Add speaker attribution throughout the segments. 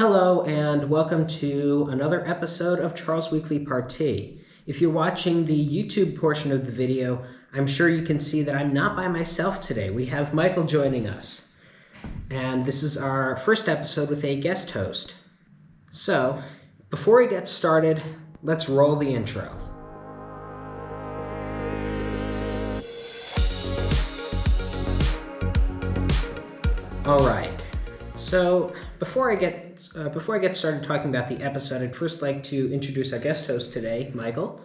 Speaker 1: Hello and welcome to another episode of Charles Weekly Partis. If you're watching the YouTube portion of the video, I'm sure you can see that I'm not by myself today. We have Michael joining us. And this is our first episode with a guest host. So, before we get started, let's roll the intro. All right. So before I get started talking about the episode, I'd first like to introduce our guest host today, Michael.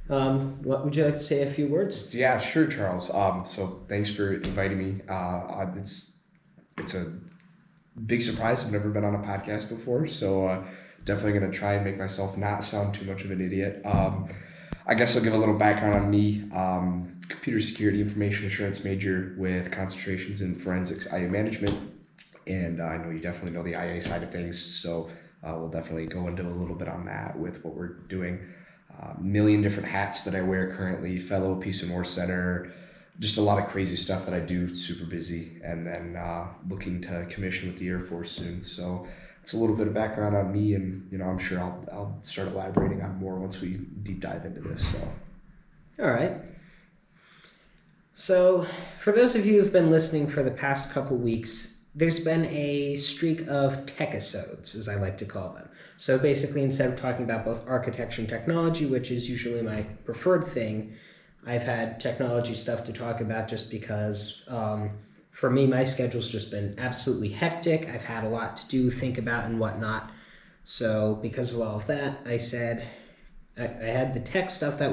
Speaker 1: What would you like to say a few words?
Speaker 2: Yeah, sure, Charles. So thanks for inviting me. It's a big surprise. I've never been on a podcast before, so definitely going to try and make myself not sound too much of an idiot. I guess I'll give a little background on me. Computer security, information assurance major with concentrations in forensics, IA management. And I know you definitely know the IA side of things, so we'll definitely go into a little bit on that with what we're doing. Million different hats that I wear currently, fellow Peace and War Center, just a lot of crazy stuff that I do, super busy, and then looking to commission with the Air Force soon. So it's a little bit of background on me, and I'm sure I'll start elaborating on more once we deep dive into this. So,
Speaker 1: all right. So for those of you who've been listening for the past couple weeks, there's been a streak of tech-episodes, as I like to call them. So basically, instead of talking about both architecture and technology, which is usually my preferred thing, I've had technology stuff to talk about just because, for me, my schedule's just been absolutely hectic. I've had a lot to do, think about, and whatnot. So because of all of that, I said I had the tech stuff that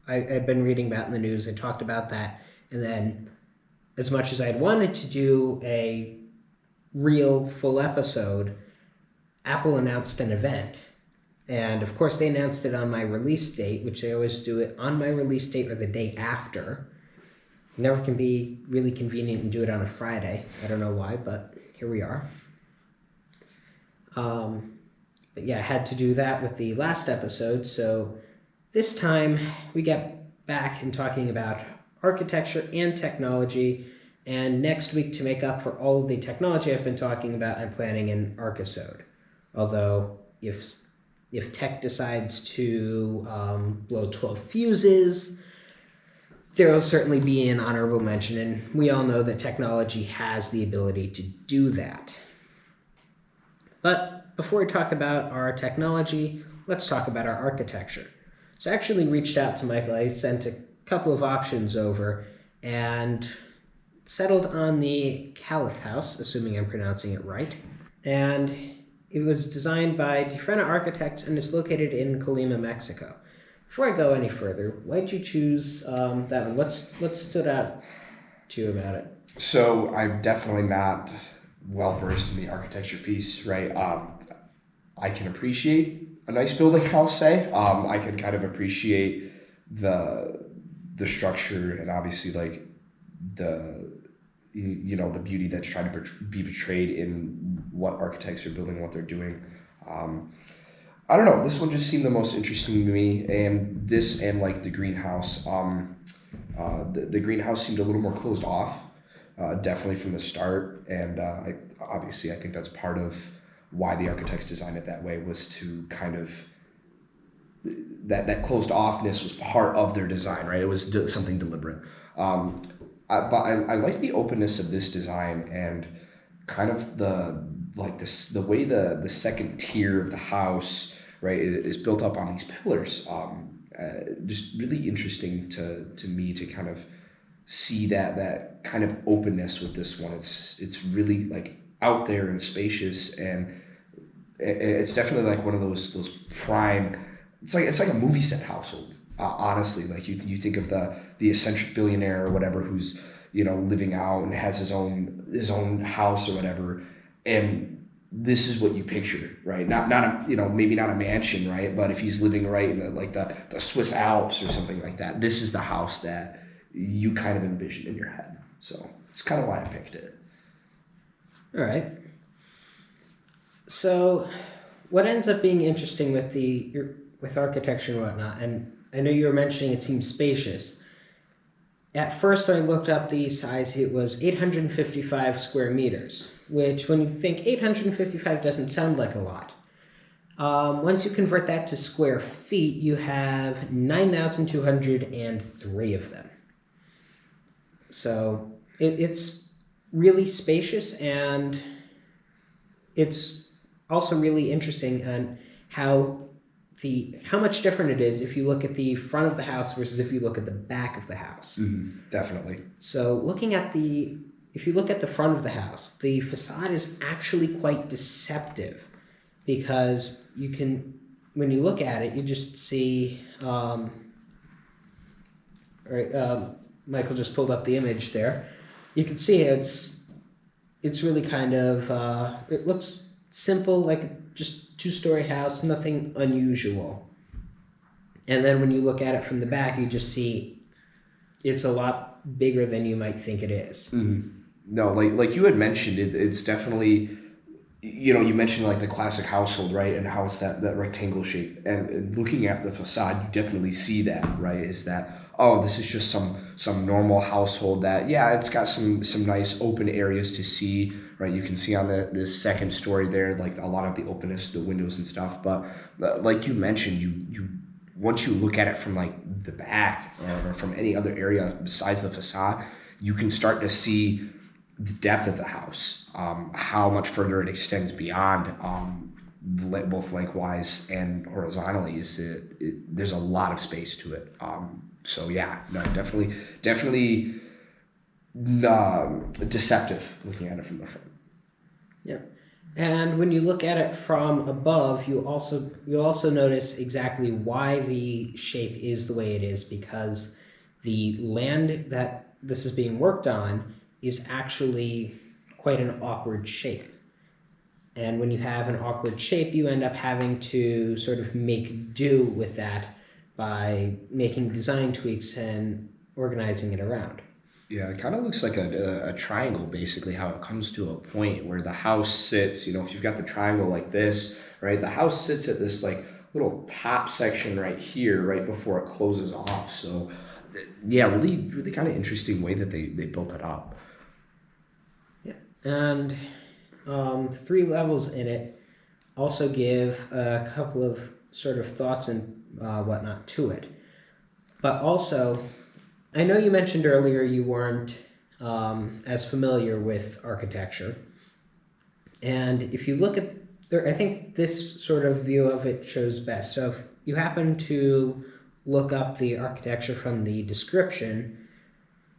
Speaker 1: I'd been reading about in the news. I talked about that. And then as much as I'd wanted to do a real full episode, Apple announced an event. And of course they announced it on my release date, which they always do it on my release date or the day after. Never can be really convenient and do it on a Friday. I don't know why, but here we are. But yeah, I had to do that with the last episode. So this time we get back in talking about architecture and technology. And next week, to make up for all of the technology I've been talking about, I'm planning an archisode. Although, if tech decides to blow 12 fuses, there will certainly be an honorable mention. And we all know that technology has the ability to do that. But before we talk about our technology, let's talk about our architecture. So I actually reached out to Michael. I sent a couple of options over and settled on the Kaleth House, assuming I'm pronouncing it right. And it was designed by Different Architects and is located in Colima, Mexico. Before I go any further, why'd you choose that one? What stood out to you about it?
Speaker 2: So I'm definitely not well versed in the architecture piece, right? I can appreciate a nice building, I'll say. I can kind of appreciate the structure and obviously like the beauty that's trying to be portrayed in what architects are building, what they're doing. I don't know, this one just seemed the most interesting to me, and this and like the greenhouse. The greenhouse seemed a little more closed off, definitely from the start, and I think that's part of why the architects designed it that way, was to kind of that closed offness was part of their design, right? It was something deliberate. But I like the openness of this design and kind of the way the second tier of the house, right, is built up on these pillars. Just really interesting to me to kind of see that kind of openness with this one. It's really like out there and spacious, and it's definitely like one of those prime. It's like a movie set household. Honestly, like you think of the eccentric billionaire or whatever who's living out and has his own house or whatever, and this is what you picture, right? Not a, maybe not a mansion, right? But if he's living right in the Swiss Alps or something like that, this is the house that you kind of envision in your head. So it's kind of why I picked it.
Speaker 1: All right. So what ends up being interesting with architecture and whatnot, and I know you were mentioning it seems spacious, at first when I looked up the size, it was 855 square meters, which when you think 855 doesn't sound like a lot. Once you convert that to square feet, you have 9,203 of them. So it's really spacious, and it's also really interesting on how much different it is if you look at the front of the house versus if you look at the back of the house.
Speaker 2: Definitely.
Speaker 1: So if you look at the front of the house, the facade is actually quite deceptive, because when you look at it, you just see, Michael just pulled up the image there. You can see it's really kind of, it looks simple, like just two-story house, nothing unusual. And then when you look at it from the back, you just see it's a lot bigger than you might think it is.
Speaker 2: No, like you had mentioned, it's definitely, you mentioned like the classic household, right? And how it's that rectangle shape. And looking at the facade, you definitely see that, right? Is that, oh, this is just some normal household that, yeah, it's got some nice open areas to see, right? You can see on this second story there, like a lot of the openness to the windows and stuff. But like you mentioned, you once you look at it from like the back or from any other area besides the facade, you can start to see the depth of the house, how much further it extends beyond, both lengthwise and horizontally. There's a lot of space to it. So yeah, no, definitely deceptive looking at it from the front.
Speaker 1: Yep. And when you look at it from above, you'll also notice exactly why the shape is the way it is, because the land that this is being worked on is actually quite an awkward shape. And when you have an awkward shape, you end up having to sort of make do with that by making design tweaks and organizing it around.
Speaker 2: Yeah, it kind of looks like a triangle, basically, how it comes to a point where the house sits, if you've got the triangle like this, right, the house sits at this like little top section right here, right before it closes off. So yeah, really kind of interesting way that they built it up.
Speaker 1: Yeah, and 3 levels in it also give a couple of sort of thoughts and whatnot to it. But also, I know you mentioned earlier you weren't as familiar with architecture. And if you look at, I think this sort of view of it shows best. So if you happen to look up the architecture from the description,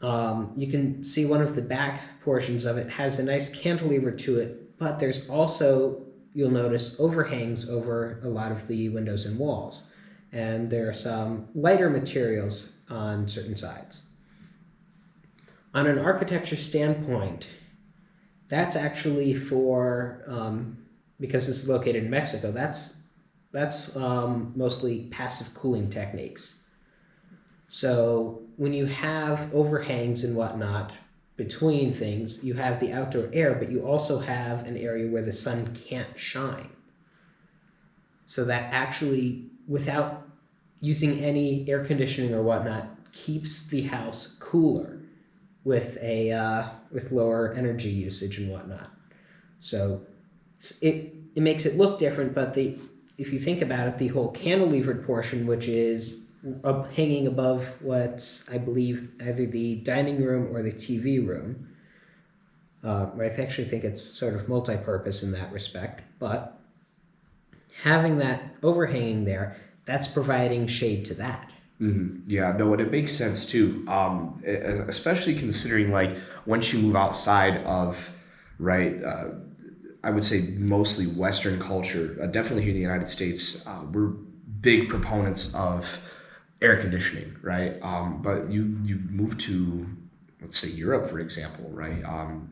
Speaker 1: you can see one of the back portions of it has a nice cantilever to it, but there's also, you'll notice, overhangs over a lot of the windows and walls. And there are some lighter materials on certain sides. On an architecture standpoint, that's actually for, because this is located in Mexico, that's mostly passive cooling techniques. So when you have overhangs and whatnot between things, you have the outdoor air, but you also have an area where the sun can't shine. So that actually, without using any air conditioning or whatnot, keeps the house cooler with lower energy usage and whatnot. So it makes it look different, but if you think about it, the whole cantilevered portion, which is hanging above what's, I believe, either the dining room or the TV room, I actually think it's sort of multi-purpose in that respect, but having that overhanging there, that's providing shade to that.
Speaker 2: Mm-hmm. Yeah, no, and it makes sense too, especially considering like once you move outside of, right, I would say mostly Western culture, definitely here in the United States, we're big proponents of air conditioning, right? But you move to, let's say, Europe, for example, right?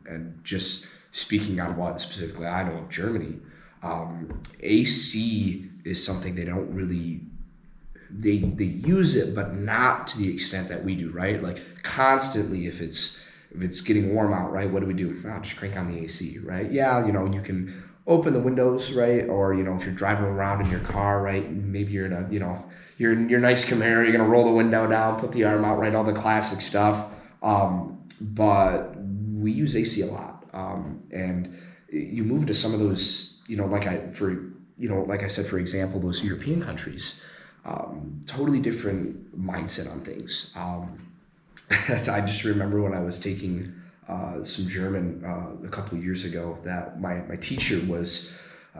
Speaker 2: And just speaking on what specifically I know of Germany, AC is something they don't really, they use it, but not to the extent that we do, right? Like constantly, if it's getting warm out, right, what do? Just crank on the AC, right? Yeah, you can open the windows, right? Or, if you're driving around in your car, right, maybe you're in a, your nice Camaro, you're going to roll the window down, put the arm out, right, all the classic stuff. But we use AC a lot. And you move to some of those, like I said, for example, those European countries, totally different mindset on things. I just remember when I was taking some German a couple of years ago that my teacher was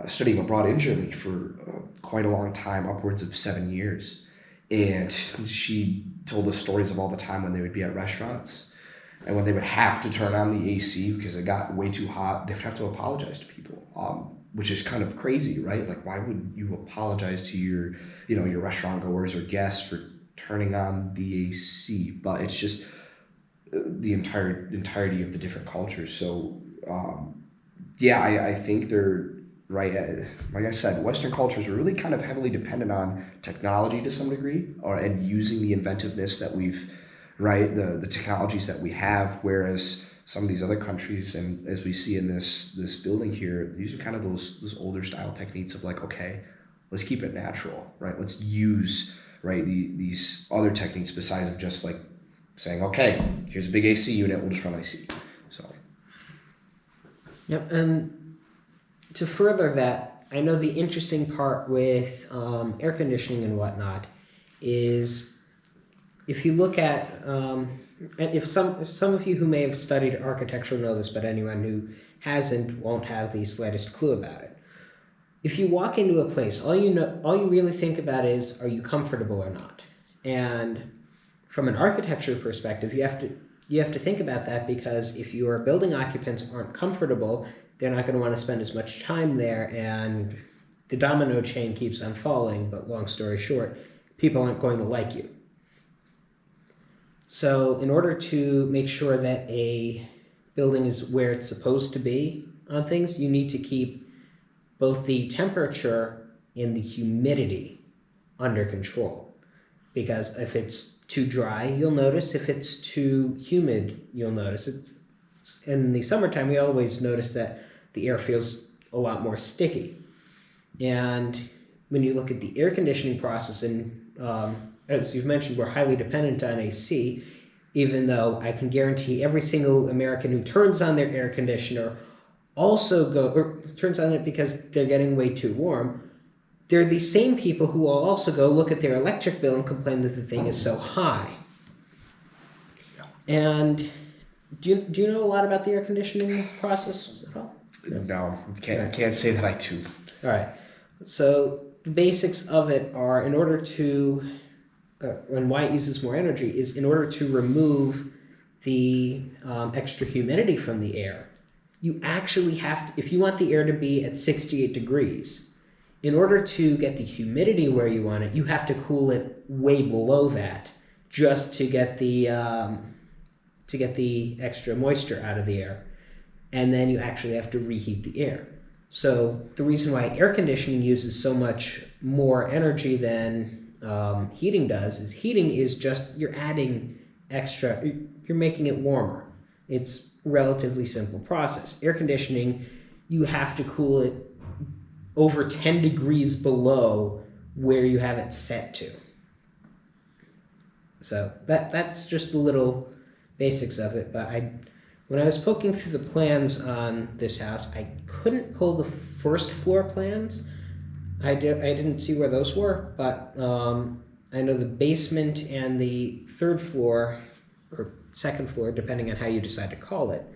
Speaker 2: studying abroad in Germany for quite a long time, upwards of 7 years. And she told us stories of all the time when they would be at restaurants and when they would have to turn on the AC because it got way too hot, they would have to apologize to people, which is kind of crazy, right? Like, why would you apologize to your restaurant goers or guests for turning on the AC? But it's just the entirety of the different cultures. So, I think they're right. Like I said, Western cultures are really kind of heavily dependent on technology to some degree, and using the inventiveness that we've, right, the technologies that we have, whereas some of these other countries, and as we see in this building here, these are kind of those older style techniques of like, okay, let's keep it natural, right? Let's use, right, these other techniques besides of just like saying, okay, here's a big AC unit, we'll just run AC. So.
Speaker 1: Yep, and to further that, I know the interesting part with air conditioning and whatnot is if you look at, and if some of you who may have studied architecture know this, but anyone who hasn't won't have the slightest clue about it. If you walk into a place, all you really think about is, are you comfortable or not? And from an architecture perspective, you have to think about that, because if your building occupants aren't comfortable, they're not going to want to spend as much time there, and the domino chain keeps on falling. But long story short, people aren't going to like you. So in order to make sure that a building is where it's supposed to be on things, you need to keep both the temperature and the humidity under control. Because if it's too dry, you'll notice. If it's too humid, you'll notice it. In the summertime, we always notice that the air feels a lot more sticky. And when you look at the air conditioning process, and as you've mentioned, we're highly dependent on AC, even though I can guarantee every single American who turns on their air conditioner turns on it because they're getting way too warm. They're the same people who will also go look at their electric bill and complain that the thing is so high. And do you know a lot about the air conditioning process at all?
Speaker 2: No, can't say that I do.
Speaker 1: All right. So the basics of it are, in order to, and why it uses more energy, is in order to remove the extra humidity from the air. You actually have to, if you want the air to be at 68 degrees, in order to get the humidity where you want it, you have to cool it way below that, just to get the extra moisture out of the air. And then you actually have to reheat the air. So the reason why air conditioning uses so much more energy than heating does is heating is just, you're adding extra, you're making it warmer. It's a relatively simple process. Air conditioning, you have to cool it over 10 degrees below where you have it set to. So that's just the little basics of it. But when I was poking through the plans on this house, I couldn't pull the first floor plans. I didn't see where those were, but I know the basement and the third floor, or second floor, depending on how you decide to call it,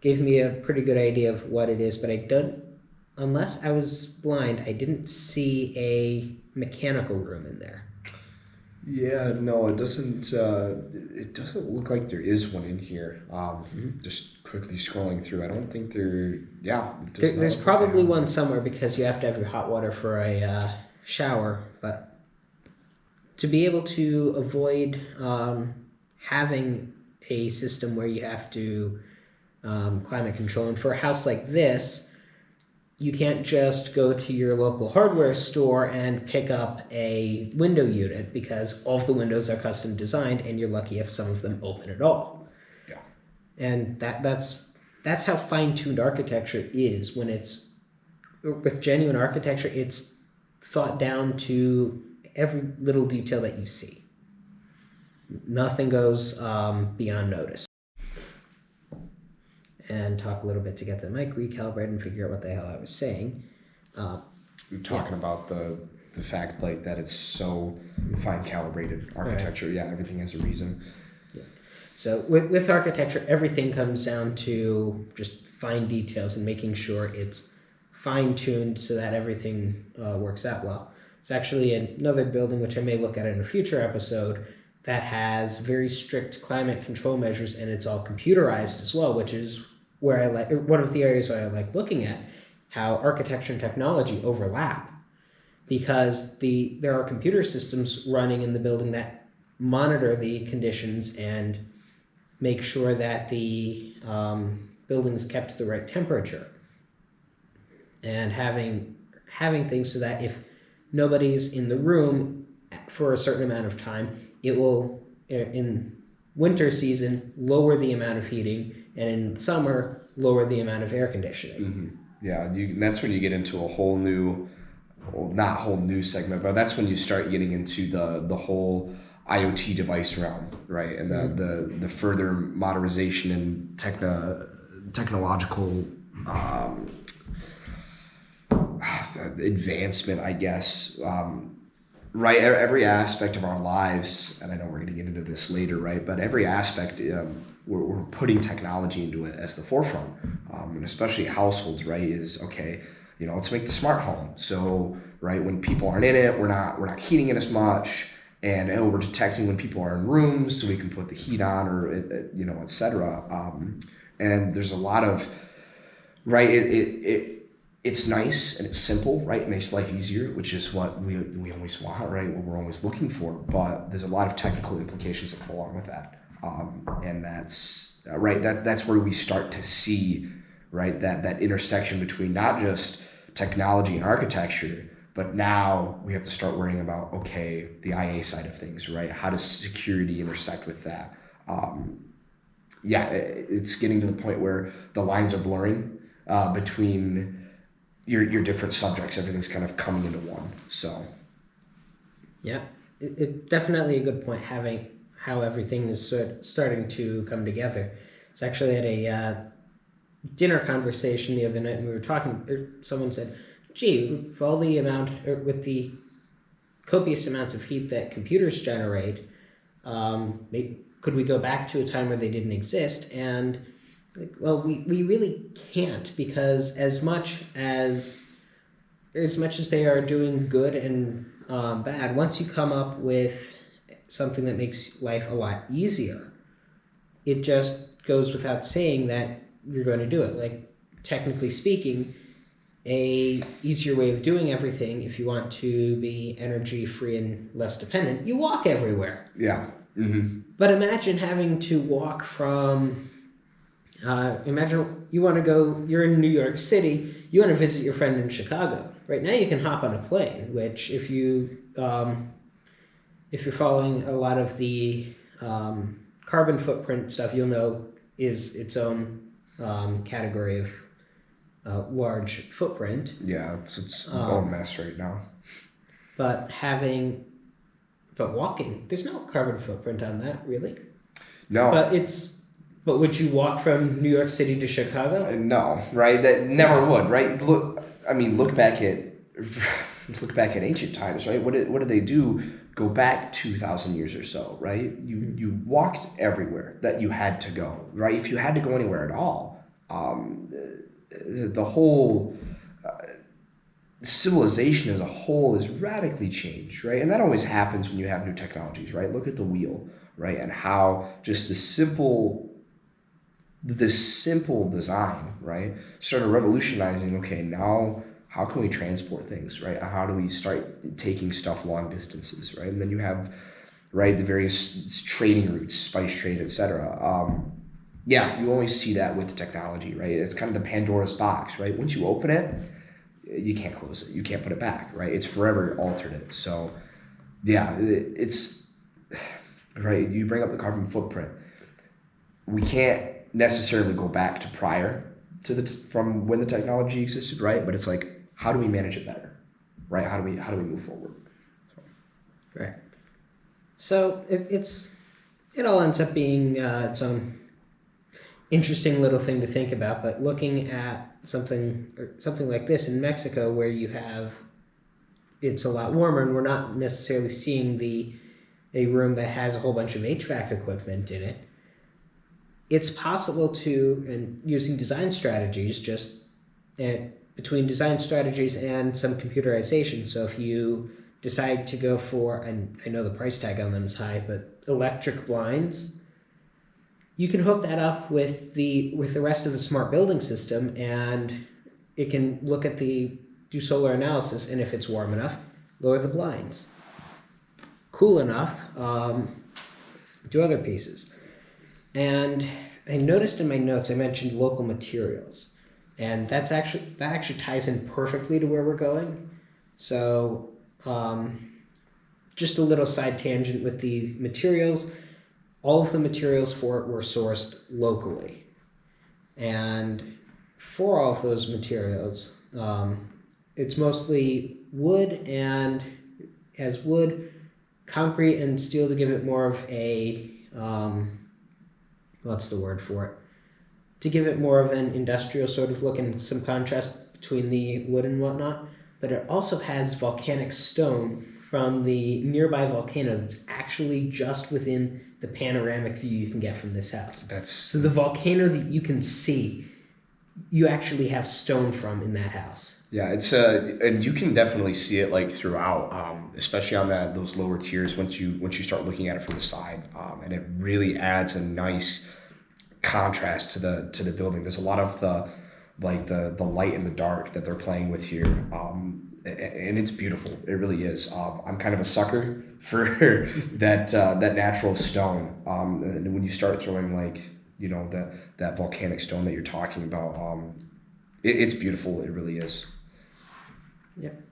Speaker 1: gave me a pretty good idea of what it is, but unless I was blind, I didn't see a mechanical room in there.
Speaker 2: Yeah, no, it doesn't. It doesn't look like there is one in here. Just quickly scrolling through, I don't think there. Yeah,
Speaker 1: there's probably one somewhere, because you have to have your hot water for a shower. But to be able to avoid having a system where you have to climate control, and for a house like this, you can't just go to your local hardware store and pick up a window unit, because all of the windows are custom designed, and you're lucky if some of them open at all.
Speaker 2: Yeah.
Speaker 1: And that's how fine-tuned architecture is. When it's with genuine architecture, it's thought down to every little detail that you see. Nothing goes beyond notice. And talk a little bit to get the mic recalibrated and figure out what the hell I was saying.
Speaker 2: You're talking about the fact like that it's so fine calibrated architecture. Right. Yeah, everything has a reason.
Speaker 1: Yeah. So with architecture, everything comes down to just fine details and making sure it's fine-tuned so that everything works out well. It's actually another building, which I may look at in a future episode, that has very strict climate control measures, and it's all computerized as well, which is where I like, one of the areas where I like looking at how architecture and technology overlap, because there are computer systems running in the building that monitor the conditions and make sure that the building is kept to the right temperature, and having things so that if nobody's in the room for a certain amount of time, it will, in winter season, lower the amount of heating, and in summer, lower the amount of air conditioning.
Speaker 2: Mm-hmm. Yeah, and that's when you get into a whole new, well, not whole new segment, but that's when you start getting into the whole IoT device realm, right? And the further modernization and technological advancement, I guess. Right, every aspect of our lives, and I know we're going to get into this later, right? But every aspect, we're putting technology into it as the forefront, and especially households, right? Is okay, let's make the smart home. So, right, when people aren't in it, we're not heating it as much, and we're detecting when people are in rooms, so we can put the heat on, or et cetera. And there's a lot of, right? It's nice and it's simple, right? It makes life easier, which is what we always want, right? What we're always looking for. But there's a lot of technical implications that go along with that, and that's right. That's where we start to see, right, that intersection between not just technology and architecture, but now we have to start worrying about, okay, the IA side of things, right? How does security intersect with that? It's getting to the point where the lines are blurring between your different subjects. Everything's kind of coming into one. So
Speaker 1: yeah, it definitely a good point, having how everything is starting to come together. It's actually at a dinner conversation the other night, and we were talking, someone said, gee, with the copious amounts of heat that computers generate, could we go back to a time where they didn't exist? And well, we really can't, because as much as they are doing good and bad, once you come up with something that makes life a lot easier, it just goes without saying that you're going to do it. Like, technically speaking, a easier way of doing everything, if you want to be energy free and less dependent, you walk everywhere.
Speaker 2: Yeah. Mm-hmm.
Speaker 1: But imagine having to walk from imagine you're in New York City, you want to visit your friend in Chicago. Right now you can hop on a plane, which if you're following a lot of the carbon footprint stuff, you'll know is its own category of large footprint.
Speaker 2: Yeah, it's its own mess right now.
Speaker 1: But walking, there's no carbon footprint on that, really.
Speaker 2: No.
Speaker 1: But would you walk from New York City to Chicago?
Speaker 2: No, right? That never would, right? Look back at ancient times, right? What did they do? Go back 2,000 years or so, right? You walked everywhere that you had to go, right? If you had to go anywhere at all, the whole civilization as a whole is radically changed, right? And that always happens when you have new technologies, right? Look at the wheel, right? And how just the simple design, right, started revolutionizing, okay, now how can we transport things, right? How do we start taking stuff long distances, right? And then you have, right, the various trading routes, spice trade, etc. You always see that with technology, right? It's kind of the Pandora's box, right? Once you open it, you can't close it. You can't put it back, right? It's forever altered. So, yeah, it's, right, you bring up the carbon footprint. We can't necessarily go back to prior to from when the technology existed, right? But it's like, how do we manage it better, right? How do we move forward?
Speaker 1: Right. So it's it all ends up being its own interesting little thing to think about. But looking at something like this in Mexico, where it's a lot warmer, and we're not necessarily seeing a room that has a whole bunch of HVAC equipment in it. It's possible to, and using design strategies, between design strategies and some computerization. So if you decide to go for, and I know the price tag on them is high, but electric blinds, you can hook that up with the rest of the smart building system, and it can do solar analysis, and if it's warm enough, lower the blinds. Cool enough, do other pieces. And I noticed in my notes I mentioned local materials, and that actually ties in perfectly to where we're going. So just a little side tangent with the materials. All of the materials for it were sourced locally, and for all of those materials, it's mostly wood, and as wood, concrete, and steel to give it more of a what's the word for it? To give it more of an industrial sort of look and some contrast between the wood and whatnot. But it also has volcanic stone from the nearby volcano that's actually just within the panoramic view you can get from this house. So the volcano that you can see, you actually have stone from in that house.
Speaker 2: Yeah, it's and you can definitely see it like throughout, especially on those lower tiers once you start looking at it from the side, and it really adds a nice contrast to the building. There's a lot of the light and the dark that they're playing with here, and it's beautiful. It really is. I'm kind of a sucker for that natural stone. And when you start throwing that volcanic stone that you're talking about, it's beautiful. It really is.
Speaker 1: Yep.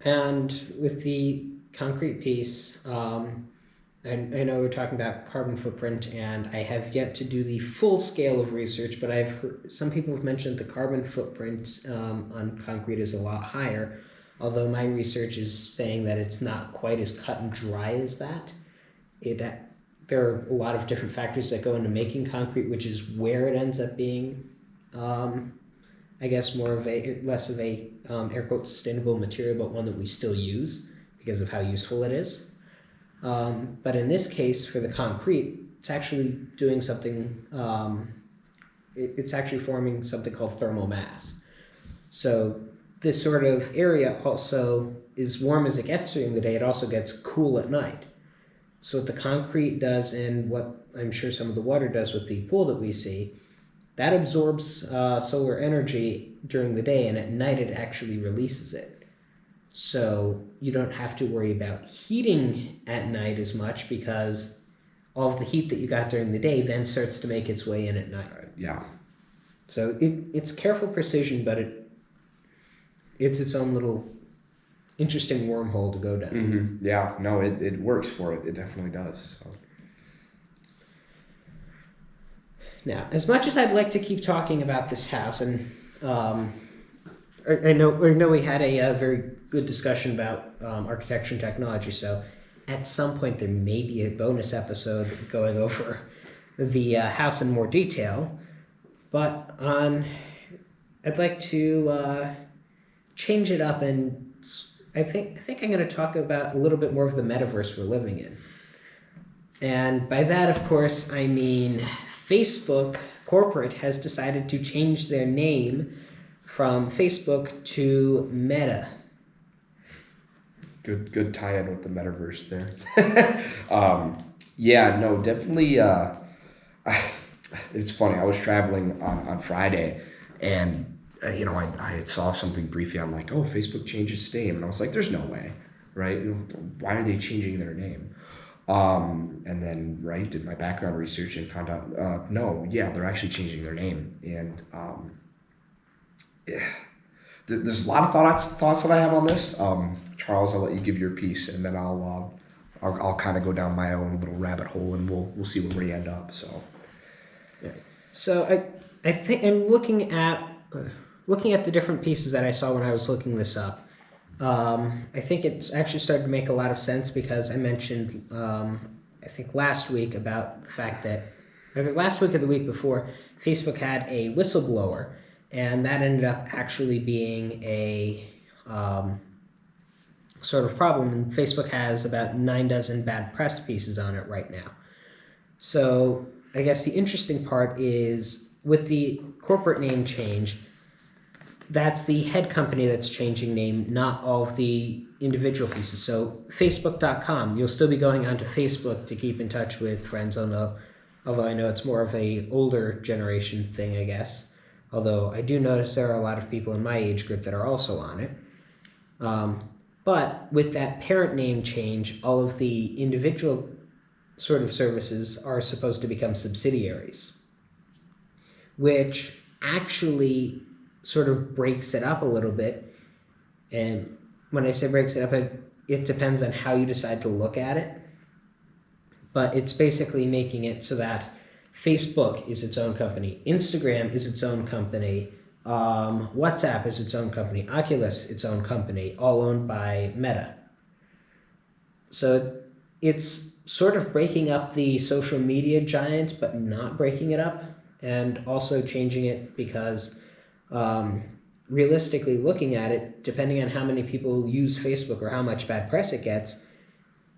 Speaker 1: And with the concrete piece, and I know we're talking about carbon footprint, and I have yet to do the full scale of research, but I've heard some people have mentioned the carbon footprint on concrete is a lot higher, although my research is saying that it's not quite as cut and dry as that. There are a lot of different factors that go into making concrete, which is where it ends up being, I guess, less of a air quote sustainable material, but one that we still use because of how useful it is. But in this case, for the concrete, it's actually doing something, it's actually forming something called thermal mass. So this sort of area also, as warm as it gets during the day, it also gets cool at night. So what the concrete does, and what I'm sure some of the water does with the pool that we see, that absorbs solar energy during the day, and at night it actually releases it. So you don't have to worry about heating at night as much, because all of the heat that you got during the day then starts to make its way in at night.
Speaker 2: Yeah.
Speaker 1: So it's careful precision, but it's its own little interesting wormhole to go down.
Speaker 2: Mm-hmm. Yeah, no, it works for it. It definitely does. So.
Speaker 1: Now, as much as I'd like to keep talking about this house, and I know we had a very good discussion about architecture and technology, so at some point there may be a bonus episode going over the house in more detail, but I'd like to change it up, and I think I'm going to talk about a little bit more of the metaverse we're living in. And by that, of course, I mean Facebook corporate has decided to change their name from Facebook to Meta.
Speaker 2: Good tie-in with the metaverse there. Yeah, no, definitely. It's funny. I was traveling on Friday, and I had saw something briefly. I'm like, oh, Facebook changed its name, and I was like, there's no way, right? Why are they changing their name? And then did my background research and found out no, yeah, they're actually changing their name, and there's a lot of thoughts that I have on this. Charles, I'll let you give your piece, and then I'll kind of go down my own little rabbit hole, and we'll see where we end up. So,
Speaker 1: yeah. So I think I'm looking at the different pieces that I saw when I was looking this up. I think it's actually started to make a lot of sense, because I mentioned I think last week, about the fact that, either last week or the week before, Facebook had a whistleblower, and that ended up actually being a sort of problem. And Facebook has about 9 bad press pieces on it right now. So I guess the interesting part is with the corporate name change, that's the head company that's changing name, not all of the individual pieces. So Facebook.com, you'll still be going onto Facebook to keep in touch with friends, although I know it's more of a older generation thing, I guess. Although I do notice there are a lot of people in my age group that are also on it. But with that parent name change, all of the individual sort of services are supposed to become subsidiaries, which actually sort of breaks it up a little bit. And when I say breaks it up, it depends on how you decide to look at it. But it's basically making it so that Facebook is its own company, Instagram is its own company, WhatsApp is its own company, Oculus its own company, all owned by Meta. So it's sort of breaking up the social media giant, but not breaking it up, and also changing it because realistically looking at it, depending on how many people use Facebook or how much bad press it gets,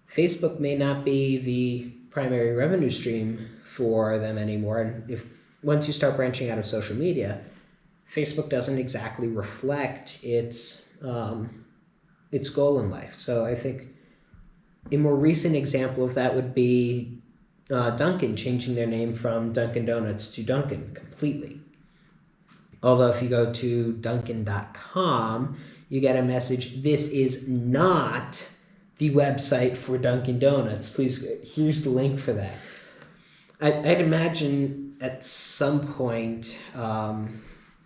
Speaker 1: Facebook may not be the primary revenue stream for them anymore. And if once you start branching out of social media, Facebook doesn't exactly reflect its goal in life. So I think a more recent example of that would be Dunkin' changing their name from Dunkin' Donuts to Dunkin' completely. Although if you go to Dunkin.com, you get a message, this is not the website for Dunkin' Donuts. Please, here's the link for that. I'd imagine at some point,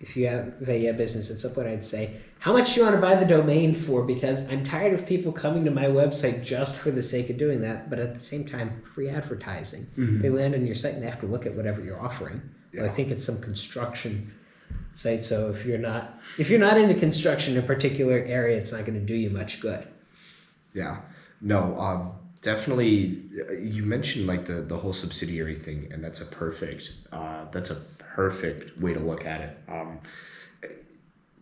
Speaker 1: if you have a business, at some point I'd say, how much do you want to buy the domain for? Because I'm tired of people coming to my website just for the sake of doing that. But at the same time, free advertising. Mm-hmm. They land on your site and they have to look at whatever you're offering. Yeah. Well, I think it's some construction site. So if you're not into construction in a particular area, it's not going to do you much good.
Speaker 2: Yeah. No, definitely. You mentioned like the whole subsidiary thing, and that's a perfect way to look at it.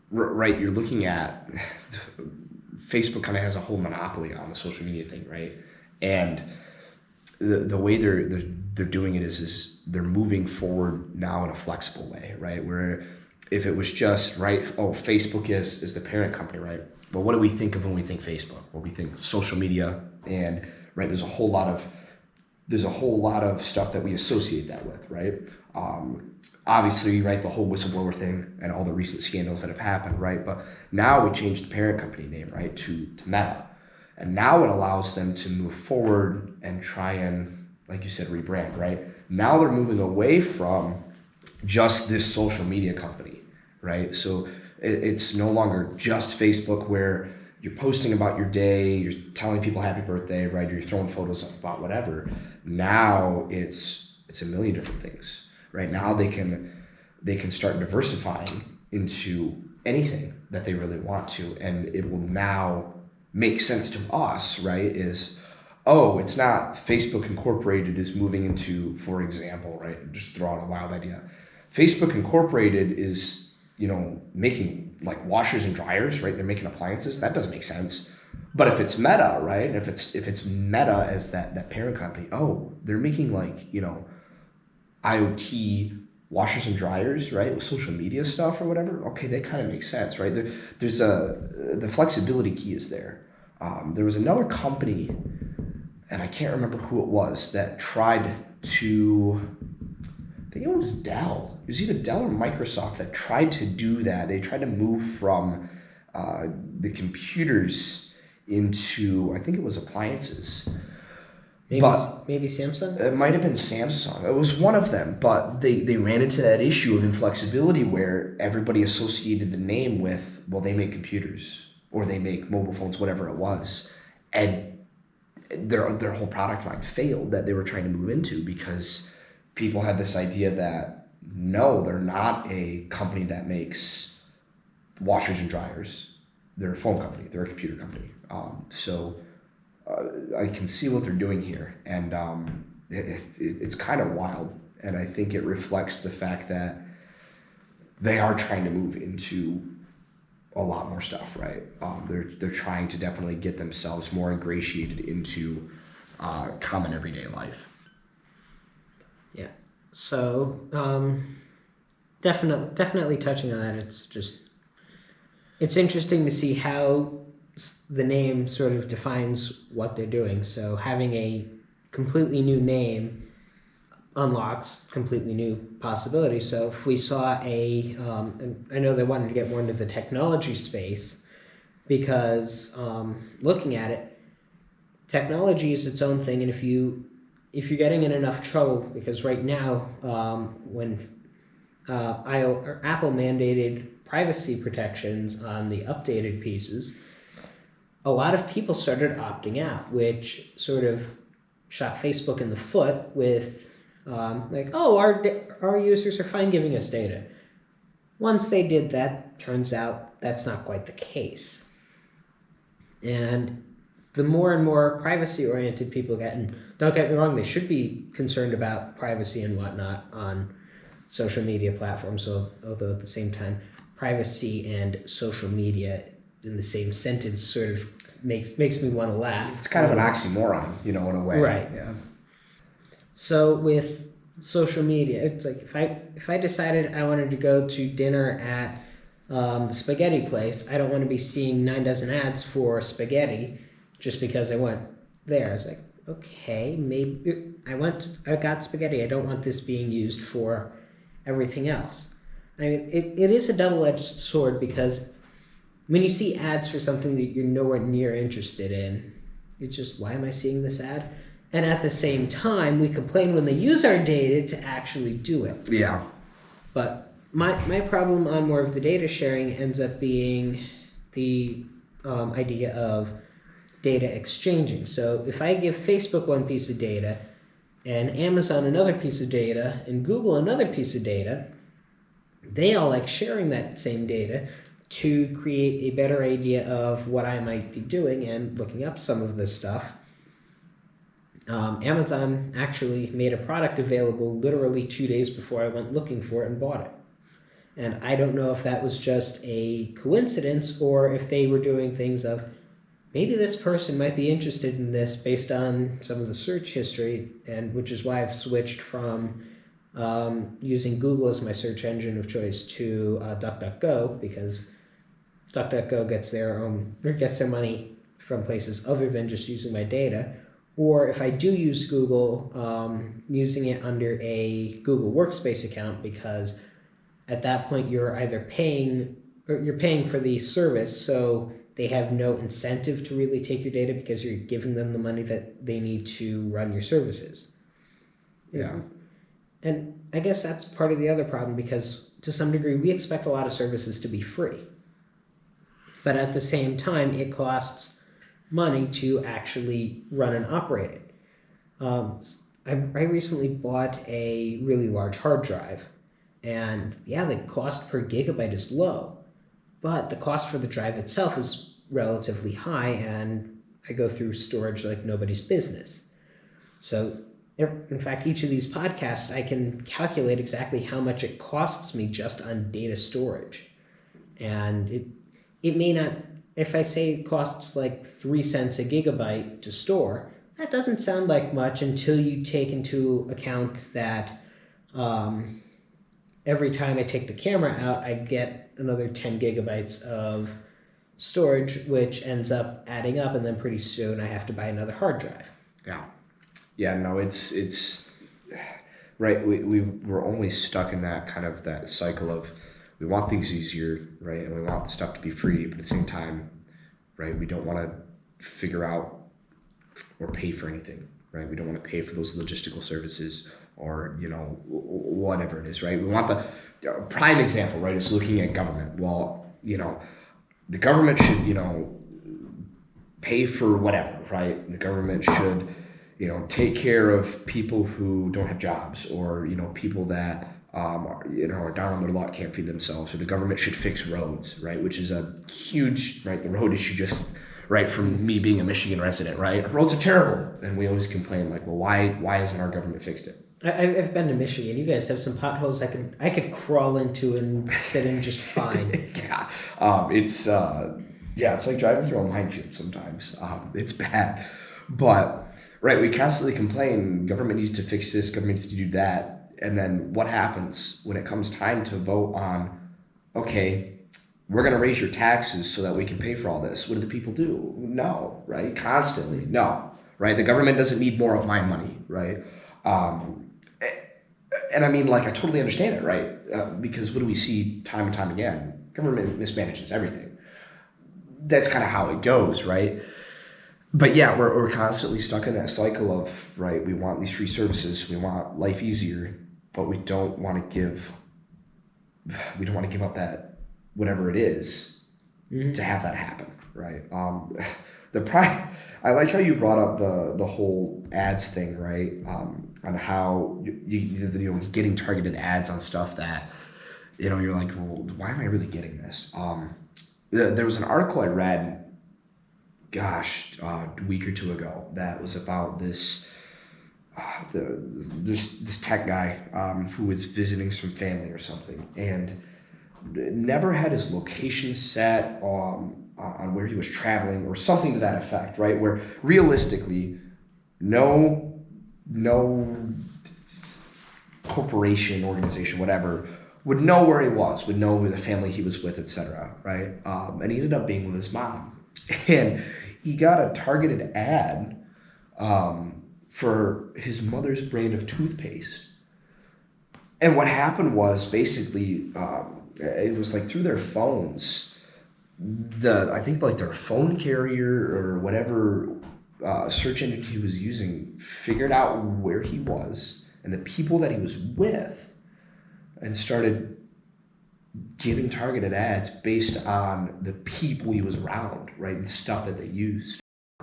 Speaker 2: Right, you're looking at Facebook kind of has a whole monopoly on the social media thing, right? And the way they're doing it is they're moving forward now in a flexible way, right? Where if it was just right, Facebook is the parent company, right? But what do we think of when we think Facebook? Well, we think social media, and right, there's a whole lot of stuff that we associate that with, right? Obviously, right, the whole whistleblower thing and all the recent scandals that have happened, right? But now we changed the parent company name, right, to Meta. And now it allows them to move forward and try and, like you said, rebrand, right? Now they're moving away from just this social media company, right? So it's no longer just Facebook where you're posting about your day, you're telling people happy birthday, right? You're throwing photos up about whatever. Now it's a million different things. Right now they can start diversifying into anything that they really want to, and it will now make sense to us, right? It's not Facebook Incorporated is moving into, for example, right? Just throw out a wild idea. Facebook Incorporated is, making like washers and dryers, right? They're making appliances. That doesn't make sense. But if it's Meta, right? If it's Meta as that parent company, they're making like, IoT washers and dryers, right, with social media stuff or whatever. Okay, that kind of makes sense, right? There's the flexibility key is there. There was another company, and I can't remember who it was, that tried to, I think it was Dell. It was either Dell or Microsoft that tried to do that. They tried to move from the computers into, I think it was appliances.
Speaker 1: Maybe Samsung?
Speaker 2: It might have been Samsung. It was one of them, but they ran into that issue of inflexibility where everybody associated the name with, well, they make computers or they make mobile phones, whatever it was. And their whole product line failed that they were trying to move into because people had this idea that, no, they're not a company that makes washers and dryers. They're a phone company. They're a computer company. So I can see what they're doing here, and it's kind of wild. And I think it reflects the fact that they are trying to move into a lot more stuff, right? They're trying to definitely get themselves more ingratiated into common everyday life.
Speaker 1: Yeah. So definitely touching on that. It's interesting to see how the name sort of defines what they're doing. So having a completely new name unlocks completely new possibilities. So if we saw and I know they wanted to get more into the technology space because looking at it, technology is its own thing, and if you're getting in enough trouble, because right now when Apple mandated privacy protections on the updated pieces, a lot of people started opting out, which sort of shot Facebook in the foot with our users are fine giving us data. Once they did that, turns out that's not quite the case. And the more and more privacy-oriented people get, and don't get me wrong, they should be concerned about privacy and whatnot on social media platforms, although at the same time, privacy and social media in the same sentence sort of makes me want to laugh.
Speaker 2: It's kind of an oxymoron, in a way.
Speaker 1: Right.
Speaker 2: Yeah.
Speaker 1: So with social media, it's like if I decided I wanted to go to dinner at the spaghetti place, I don't want to be seeing 9 dozen ads for spaghetti just because I went there. It's like, okay, maybe I got spaghetti. I don't want this being used for everything else. I mean, it is a double-edged sword, because when you see ads for something that you're nowhere near interested in, it's just, why am I seeing this ad? And at the same time, we complain when they use our data to actually do it.
Speaker 2: Yeah.
Speaker 1: But my problem on more of the data sharing ends up being the idea of data exchanging. So if I give Facebook one piece of data, and Amazon another piece of data, and Google another piece of data, they all like sharing that same data to create a better idea of what I might be doing and looking up some of this stuff. Amazon actually made a product available literally 2 days before I went looking for it and bought it. And I don't know if that was just a coincidence or if they were doing things of, maybe this person might be interested in this based on some of the search history, and which is why I've switched from using Google as my search engine of choice to DuckDuckGo, because DuckDuckGo gets their money from places other than just using my data. Or if I do use Google, using it under a Google Workspace account, because at that point you're either paying for the service, so they have no incentive to really take your data because you're giving them the money that they need to run your services.
Speaker 2: Yeah.
Speaker 1: And I guess that's part of the other problem, because to some degree we expect a lot of services to be free. But at the same time, it costs money to actually run and operate it. I recently bought a really large hard drive, and yeah, the cost per gigabyte is low, but the cost for the drive itself is relatively high, and I go through storage like nobody's business. So in fact, each of these podcasts, I can calculate exactly how much it costs me just on data storage. And it may not, if I say it costs like 3 cents a gigabyte to store, that doesn't sound like much until you take into account that every time I take the camera out, I get another 10 gigabytes of storage, which ends up adding up, and then pretty soon I have to buy another hard drive.
Speaker 2: Yeah. Yeah, no, it's right. We're only stuck in that kind of that cycle of, we want things easier, right? And we want the stuff to be free, but at the same time, right, we don't want to figure out or pay for anything, right? We don't want to pay for those logistical services or, whatever it is, right? We want the prime example, right, is looking at government. Well, the government should, pay for whatever, right? The government should, take care of people who don't have jobs, or, people that, are down on their luck, can't feed themselves, or the government should fix roads, right? Which is a huge, right? The road issue just right? From me being a Michigan resident, right? Roads are terrible, and we always complain like, well, why hasn't our government fixed it?
Speaker 1: I've been to Michigan. You guys have some potholes I could crawl into and sit in just fine.
Speaker 2: Yeah, it's it's like driving through a minefield sometimes. It's bad, but right, we constantly complain. Government needs to fix this. Government needs to do that, and then what happens when it comes time to vote on? Okay, we're going to raise your taxes so that we can pay for all this. What do the people do? No, right? Constantly, no, right? The government doesn't need more of my money, right? And I mean, like, I totally understand it, right? Because what do we see time and time again? Government mismanages everything. That's kind of how it goes, right? But yeah, we're constantly stuck in that cycle of, right, we want these free services, we want life easier, but we don't want to give up that whatever it is to have that happen, right? I like how you brought up the whole ads thing, right? On how you're getting targeted ads on stuff that you're like, well, why am I really getting this? There was an article I read, a week or two ago that was about this tech guy who was visiting some family or something, and never had his location set on where he was traveling or something to that effect, right? Where realistically, no corporation, organization, whatever, would know where he was, would know who the family he was with, etc., right? And he ended up being with his mom. And he got a targeted ad for his mother's brand of toothpaste. And what happened was basically, it was like through their phones, I think like their phone carrier or whatever search engine he was using figured out where he was and the people that he was with and started giving targeted ads based on the people he was around, right? The stuff that they used.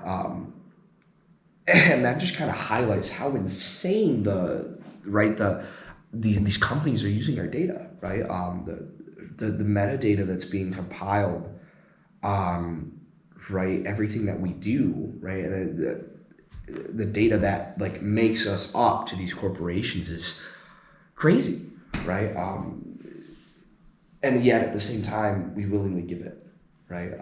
Speaker 2: And that just kind of highlights how insane these companies are using our data, right? The metadata that's being compiled on, right, everything that we do, right? The data that like makes us up to these corporations is crazy, right? And yet at the same time, we willingly give it, right?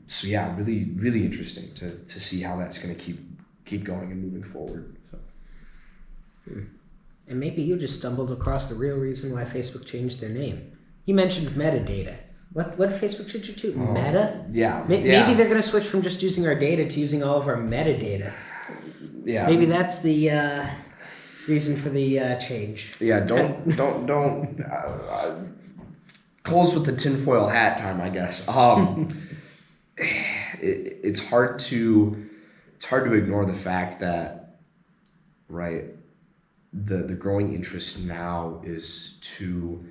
Speaker 2: So yeah, really, really interesting to see how that's going to keep going and moving forward. So.
Speaker 1: And maybe you just stumbled across the real reason why Facebook changed their name. You mentioned metadata. What did Facebook change it to? Meta?
Speaker 2: Yeah.
Speaker 1: Maybe they're going to switch from just using our data to using all of our metadata.
Speaker 2: Yeah.
Speaker 1: Maybe that's the reason for the change.
Speaker 2: Yeah. Don't close with the tinfoil hat time, I guess. It's hard to ignore the fact that, right, the growing interest now is to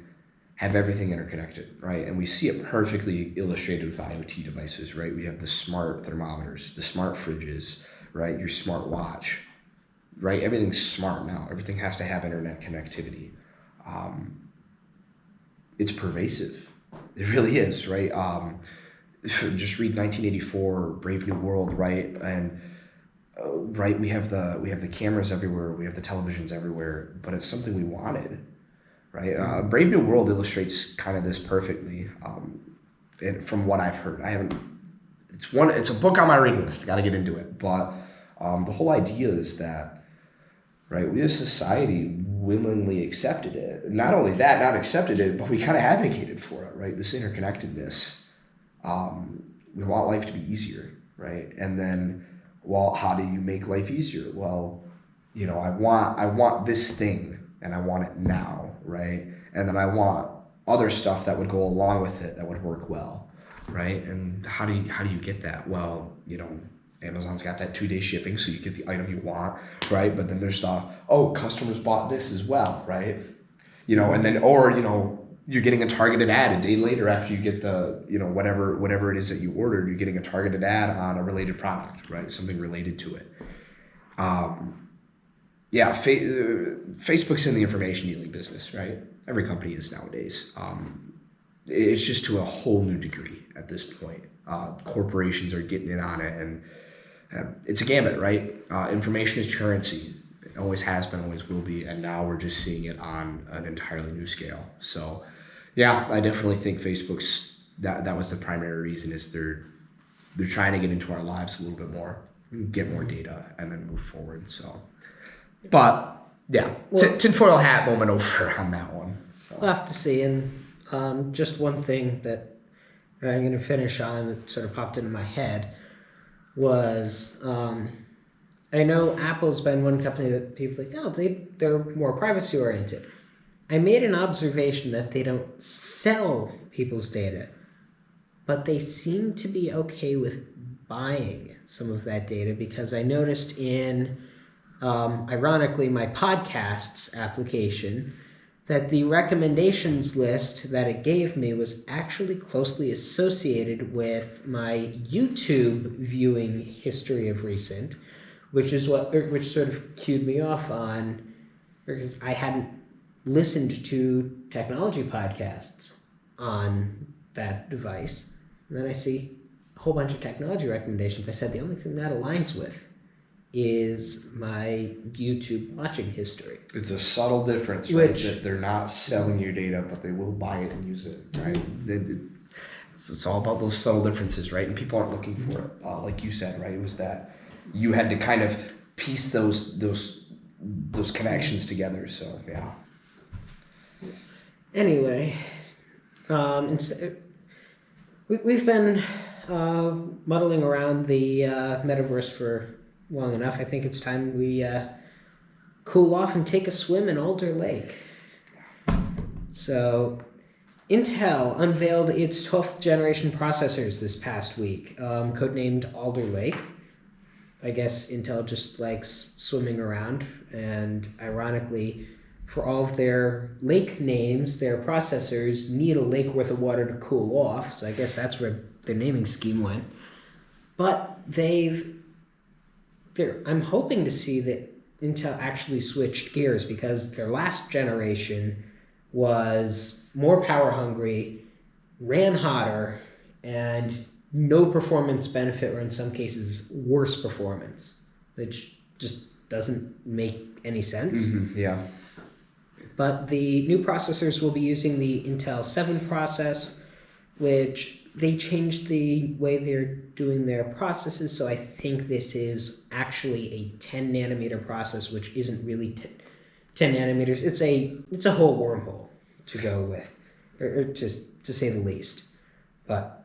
Speaker 2: have everything interconnected, right? And we see it perfectly illustrated with IoT devices, right? We have the smart thermometers, the smart fridges, right? Your smart watch, right? Everything's smart now. Everything has to have internet connectivity. It's pervasive. It really is, right? Just read 1984, Brave New World, right? And right, we have the cameras everywhere, we have the televisions everywhere, but it's something we wanted, right? Brave New World illustrates kind of this perfectly, and from what I've heard. It's a book on my reading list. I got to get into it, but the whole idea is that, right, we as society willingly accepted it. Not only that, not accepted it, but we kind of advocated for it, right? This interconnectedness. We want life to be easier, right? And then, well, how do you make life easier? Well, I want this thing and I want it now, right? And then I want other stuff that would go along with it that would work well, right? And how do you get that? Well, Amazon's got that 2-day shipping, so you get the item you want, right? But then there's customers bought this as well, right? And then, you're getting a targeted ad a day later after you get the, whatever it is that you ordered, you're getting a targeted ad on a related product, right? Something related to it. Facebook's in the information dealing business, right? Every company is nowadays. it's just to a whole new degree at this point. Corporations are getting in on it, and it's a gambit, right? Information is currency. It always has been, always will be, and now we're just seeing it on an entirely new scale. So, yeah, I definitely think Facebook's that was the primary reason is they're trying to get into our lives a little bit more, get more data, and then move forward. So, but yeah, tinfoil hat moment over on that one. So.
Speaker 1: We'll have to see. And just one thing that I'm going to finish on that sort of popped into my head was I know Apple's been one company that people think, oh, they're more privacy oriented. I made an observation that they don't sell people's data, but they seem to be okay with buying some of that data, because I noticed in, ironically, my podcasts application that the recommendations list that it gave me was actually closely associated with my YouTube viewing history of recent, which sort of cued me off on, because I hadn't listened to technology podcasts on that device. And then I see a whole bunch of technology recommendations. I said the only thing that aligns with is my YouTube watching history.
Speaker 2: It's a subtle difference, right? That they're not selling your data, but they will buy it and use it, right? It's all about those subtle differences, right? And people aren't looking for it, like you said, right? It was that you had to kind of piece those connections together. So yeah.
Speaker 1: Anyway, we've been muddling around the Metaverse for long enough. I think it's time we cool off and take a swim in Alder Lake. So, Intel unveiled its 12th generation processors this past week, codenamed Alder Lake. I guess Intel just likes swimming around, and ironically, for all of their lake names, their processors need a lake worth of water to cool off, so I guess that's where their naming scheme went. But I'm hoping to see that Intel actually switched gears, because their last generation was more power hungry, ran hotter, and no performance benefit, or in some cases worse performance, which just doesn't make any sense.
Speaker 2: Mm-hmm. Yeah.
Speaker 1: But the new processors will be using the Intel 7 process, which they changed the way they're doing their processes, so I think this is actually a 10 nanometer process, which isn't really 10 nanometers. It's a whole wormhole to go with, or just to say the least. But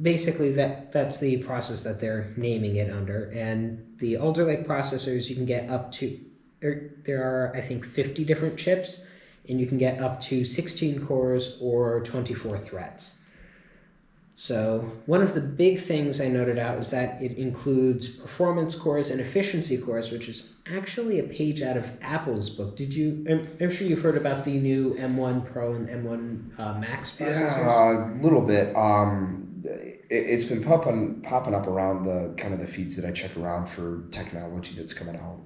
Speaker 1: basically, that's the process that they're naming it under. And the Alder Lake processors, you can get up to, there are, I think, 50 different chips, and you can get up to 16 cores or 24 threads. So one of the big things I noted out is that it includes performance cores and efficiency cores, which is actually a page out of Apple's book. I'm sure you've heard about the new M1 Pro and M1 Max processors?
Speaker 2: Yeah, a little bit. It's been popping up around the kind of the feeds that I check around for technology that's coming out.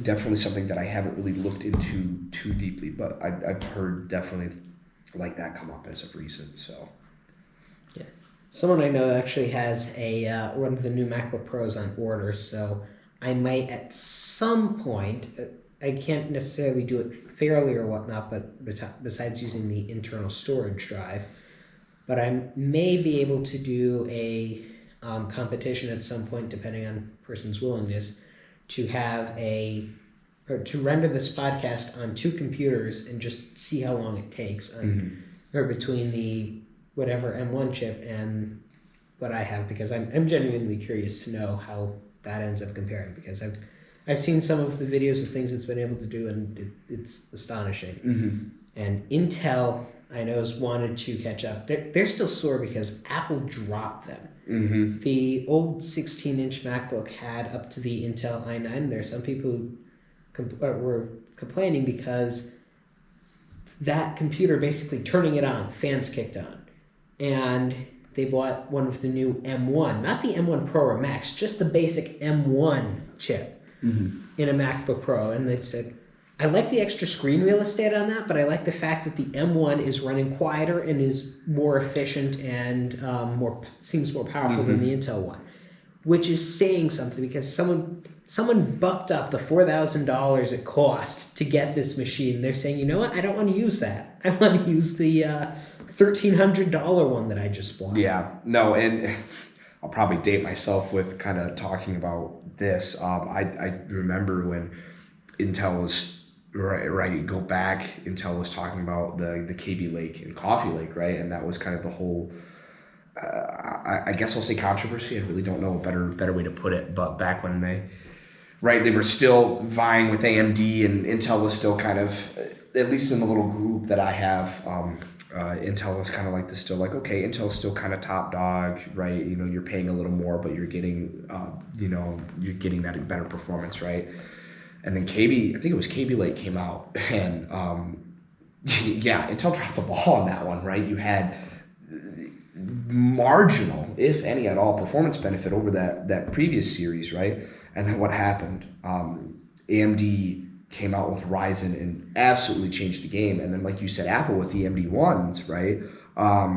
Speaker 2: Definitely something that I haven't really looked into too deeply, but I've heard definitely like that come up as of recent. So.
Speaker 1: Yeah, someone I know actually has one of the new MacBook Pros on order, so I might at some point. I can't necessarily do it fairly or whatnot, but besides using the internal storage drive, but I may be able to do a competition at some point, depending on person's willingness, to render this podcast on two computers and just see how long it takes, or between the whatever M1 chip and what I have, because I'm genuinely curious to know how that ends up comparing, because I've seen some of the videos of things it's been able to do, and it's astonishing.
Speaker 2: Mm-hmm.
Speaker 1: And Intel, I know, has wanted to catch up. They're still sore because Apple dropped them.
Speaker 2: Mm-hmm.
Speaker 1: The old 16-inch MacBook had up to the Intel i9. There are some people who were complaining because that computer, basically turning it on, fans kicked on. And they bought one of the new M1, not the M1 Pro or Max, just the basic M1 chip in a MacBook Pro. And they said, I like the extra screen real estate on that, but I like the fact that the M1 is running quieter and is more efficient and seems more powerful than the Intel one, which is saying something because someone bucked up the $4,000 it cost to get this machine. They're saying, you know what? I don't want to use that. I want to use the $1,300 one that I just bought.
Speaker 2: Yeah, no, and I'll probably date myself with kind of talking about this. I remember when Intel was right. Go back. Intel was talking about the KB Lake and Coffee Lake, right? And that was kind of the whole. I guess I'll say controversy. I really don't know a better way to put it. But back when they were still vying with AMD, and Intel was still kind of, at least in the little group that I have, Intel was kind of like this, still like, okay, Intel's still kind of top dog, right? You know, you're paying a little more, but you're getting, you're getting that better performance, right? And then I think it was KB Lake came out, and yeah, Intel dropped the ball on that one, right? You had marginal, if any at all, performance benefit over that previous series, right? And then what happened? AMD came out with Ryzen and absolutely changed the game. And then, like you said, Apple with the AMD ones, right? Yeah,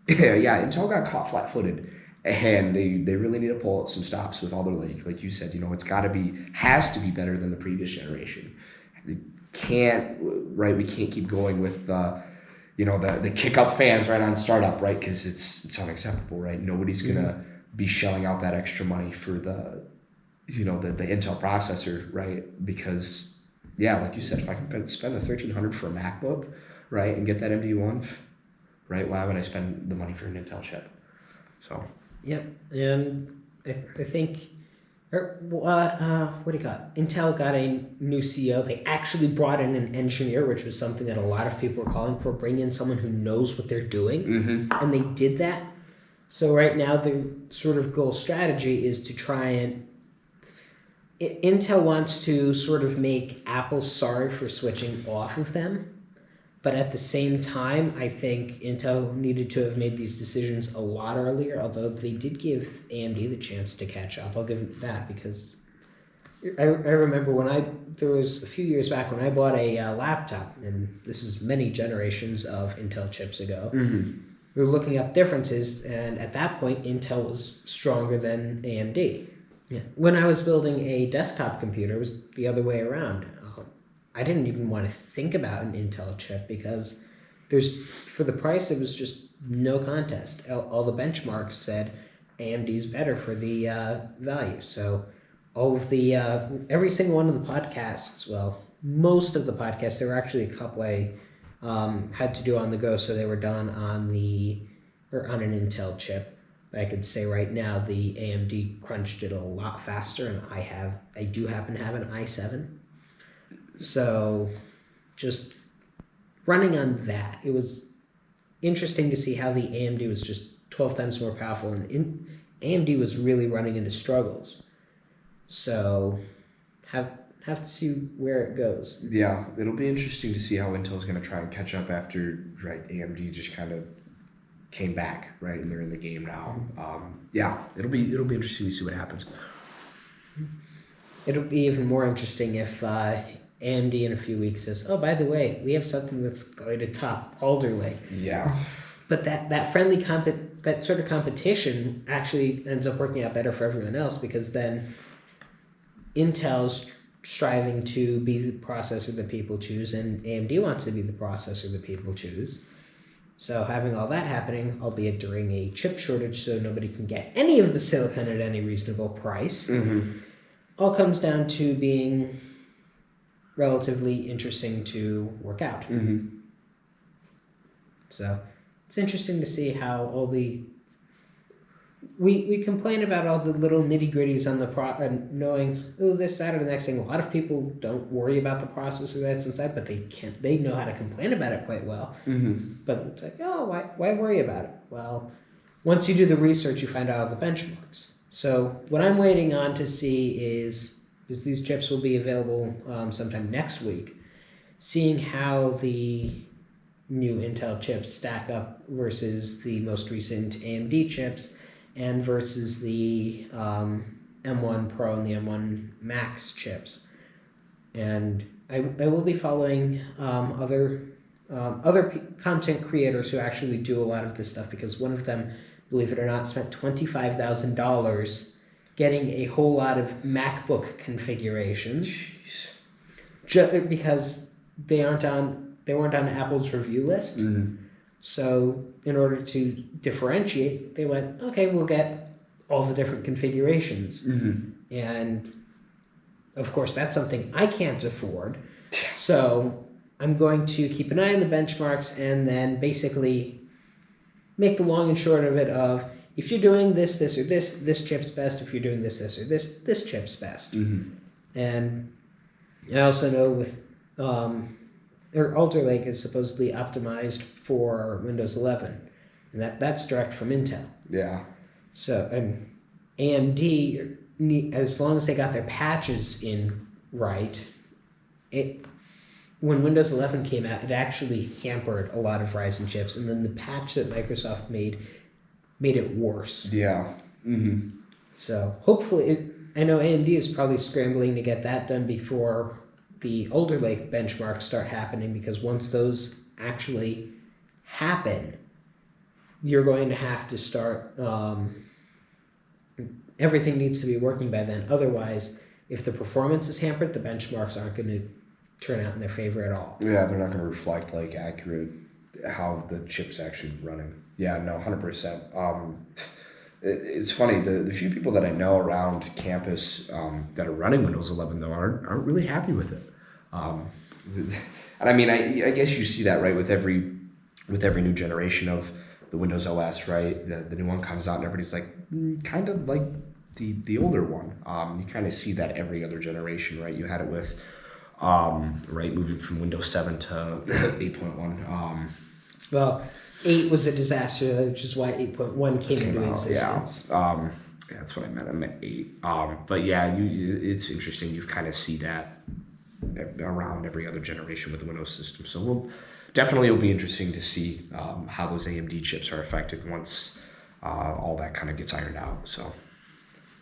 Speaker 2: Intel got caught flat-footed. And they really need to pull out some stops with Alder Lake. Like you said, has to be better than the previous generation. We can't keep going with, the kick up fans right on startup, right? Because it's unacceptable, right? Nobody's going to be shelling out that extra money for the Intel processor, right? Because, yeah, like you said, if I can spend the $1,300 for a MacBook, right, and get that MD1, right, why would I spend the money for an Intel chip? So...
Speaker 1: Yep, and I think, what do you got? Intel got a new CEO. They actually brought in an engineer, which was something that a lot of people were calling for. Bring in someone who knows what they're doing, and they did that. So right now, the sort of goal strategy is to try and... Intel wants to sort of make Apple sorry for switching off of them. But at the same time, I think Intel needed to have made these decisions a lot earlier, although they did give AMD the chance to catch up. I'll give them that because I remember there was a few years back when I bought a laptop, and this is many generations of Intel chips ago. We were looking up differences, and at that point, Intel was stronger than AMD. Yeah. When I was building a desktop computer, it was the other way around. I didn't even want to think about an Intel chip because for the price, it was just no contest. All the benchmarks said AMD's better for the value. So all of every single one of the podcasts, well, most of the podcasts, there were actually a couple I had to do on the go, so they were done on an Intel chip. But I could say right now the AMD crunched it a lot faster, and I do happen to have an i7. So just running on that, it was interesting to see how the AMD was just 12 times more powerful, and AMD was really running into struggles. So have to see where it goes.
Speaker 2: Yeah, it'll be interesting to see how Intel's going to try and catch up after, right, AMD just kind of came back, right, and they're in the game now. Yeah, it'll be interesting to see what happens.
Speaker 1: It'll be even more interesting if AMD in a few weeks says, "Oh, by the way, we have something that's going to top Alder Lake."
Speaker 2: Yeah.
Speaker 1: But that that sort of competition actually ends up working out better for everyone else, because then Intel's striving to be the processor that people choose, and AMD wants to be the processor that people choose. So having all that happening, albeit during a chip shortage, so nobody can get any of the silicon at any reasonable price, all comes down to being relatively interesting to work out. So it's interesting to see how all we complain about all the little nitty-gritties on the knowing, this, that, or the next thing. A lot of people don't worry about the processor that's inside, but they know how to complain about it quite well. But it's like, why worry about it? Well, once you do the research, you find out all the benchmarks. So what I'm waiting on to see is these chips will be available sometime next week, seeing how the new Intel chips stack up versus the most recent AMD chips, and versus the M1 Pro and the M1 Max chips. And I will be following other content creators who actually do a lot of this stuff, because one of them, believe it or not, spent $25,000 getting a whole lot of MacBook configurations.
Speaker 2: Jeez.
Speaker 1: Just because they weren't on Apple's review list.
Speaker 2: Mm-hmm.
Speaker 1: So in order to differentiate, they went, okay, we'll get all the different configurations.
Speaker 2: Mm-hmm.
Speaker 1: And of course, that's something I can't afford. So I'm going to keep an eye on the benchmarks and then basically make the long and short of it of, if you're doing this, this, or this chip's best. If you're doing this, this, or this chip's best.
Speaker 2: Mm-hmm.
Speaker 1: And I also know with Alder Lake is supposedly optimized for Windows 11, and that's direct from Intel.
Speaker 2: Yeah.
Speaker 1: So AMD, as long as they got their patches in right, when Windows 11 came out, it actually hampered a lot of Ryzen chips, and then the patch that Microsoft made it worse.
Speaker 2: Yeah. Mm-hmm.
Speaker 1: So hopefully, I know AMD is probably scrambling to get that done before the Alder Lake benchmarks start happening, because once those actually happen, you're going to have to start, everything needs to be working by then. Otherwise, if the performance is hampered, the benchmarks aren't going to turn out in their favor at all.
Speaker 2: Yeah, they're not going to reflect like accurate how the chip's actually running. Yeah, no, 100%. It's funny, the few people that I know around campus that are running Windows 11 though aren't really happy with it. And I mean, I guess you see that, right, with every new generation of the Windows OS, right? The new one comes out and everybody's like, kind of like the older one. You kind of see that every other generation, right? You had it with, right, moving from Windows 7 to 8.1.
Speaker 1: Well, 8 was a disaster, which is why 8.1 came into existence.
Speaker 2: Yeah. That's what I meant. I meant 8. But yeah, it's interesting. You kind of see that around every other generation with the Windows system. So it'll be interesting to see how those AMD chips are affected once all that kind of gets ironed out. So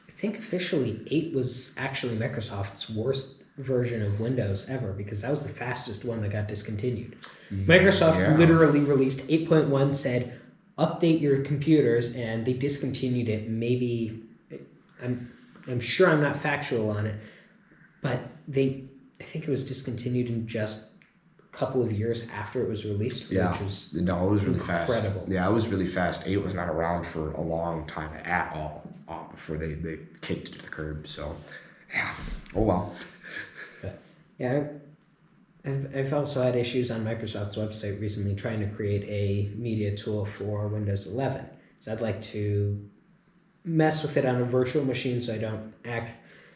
Speaker 1: I think officially 8 was actually Microsoft's worst version of Windows ever, because that was the fastest one that got discontinued. Microsoft literally released 8.1, said update your computers, and they discontinued it. Maybe I'm sure I'm not factual on it, but I think it was discontinued in just a couple of years after it was released, which was
Speaker 2: it was really
Speaker 1: incredible.
Speaker 2: Fast. Yeah, it was really fast. 8 was not around for a long time at all before they kicked it to the curb. So yeah, oh well.
Speaker 1: Yeah, I've also had issues on Microsoft's website recently trying to create a media tool for Windows 11. So I'd like to mess with it on a virtual machine so I don't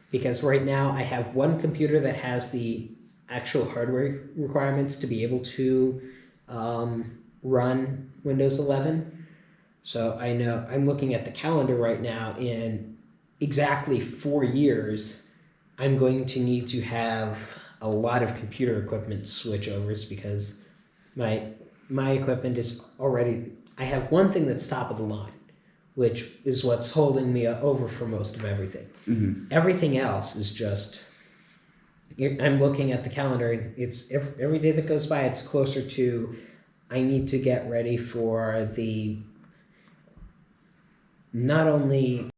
Speaker 1: because right now I have one computer that has the actual hardware requirements to be able to run Windows 11. So I know I'm looking at the calendar right now, in exactly 4 years, I'm going to need to have a lot of computer equipment switchovers, because my equipment is already, I have one thing that's top of the line, which is what's holding me over for most of everything.
Speaker 2: Mm-hmm.
Speaker 1: Everything else is just, I'm looking at the calendar, and it's every day that goes by, it's closer to, I need to get ready for the not only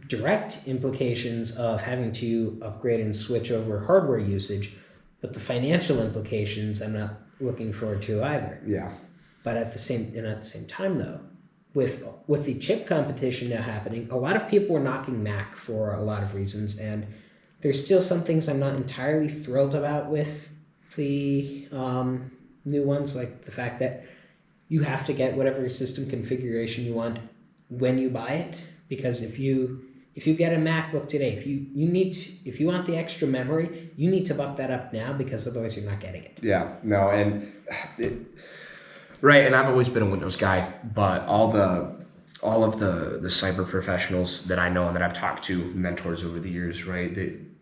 Speaker 1: direct implications of having to upgrade and switch over hardware usage, but the financial implications I'm not looking forward to either.
Speaker 2: Yeah.
Speaker 1: But at the same time though, with the chip competition now happening, a lot of people are knocking Mac for a lot of reasons, and there's still some things I'm not entirely thrilled about with the new ones, like the fact that you have to get whatever system configuration you want when you buy it, because if you get a MacBook today, if you want the extra memory, you need to buck that up now, because otherwise you're not getting it.
Speaker 2: Yeah, no, and right, and I've always been a Windows guy, but all of the cyber professionals that I know and that I've talked to, mentors over the years, right,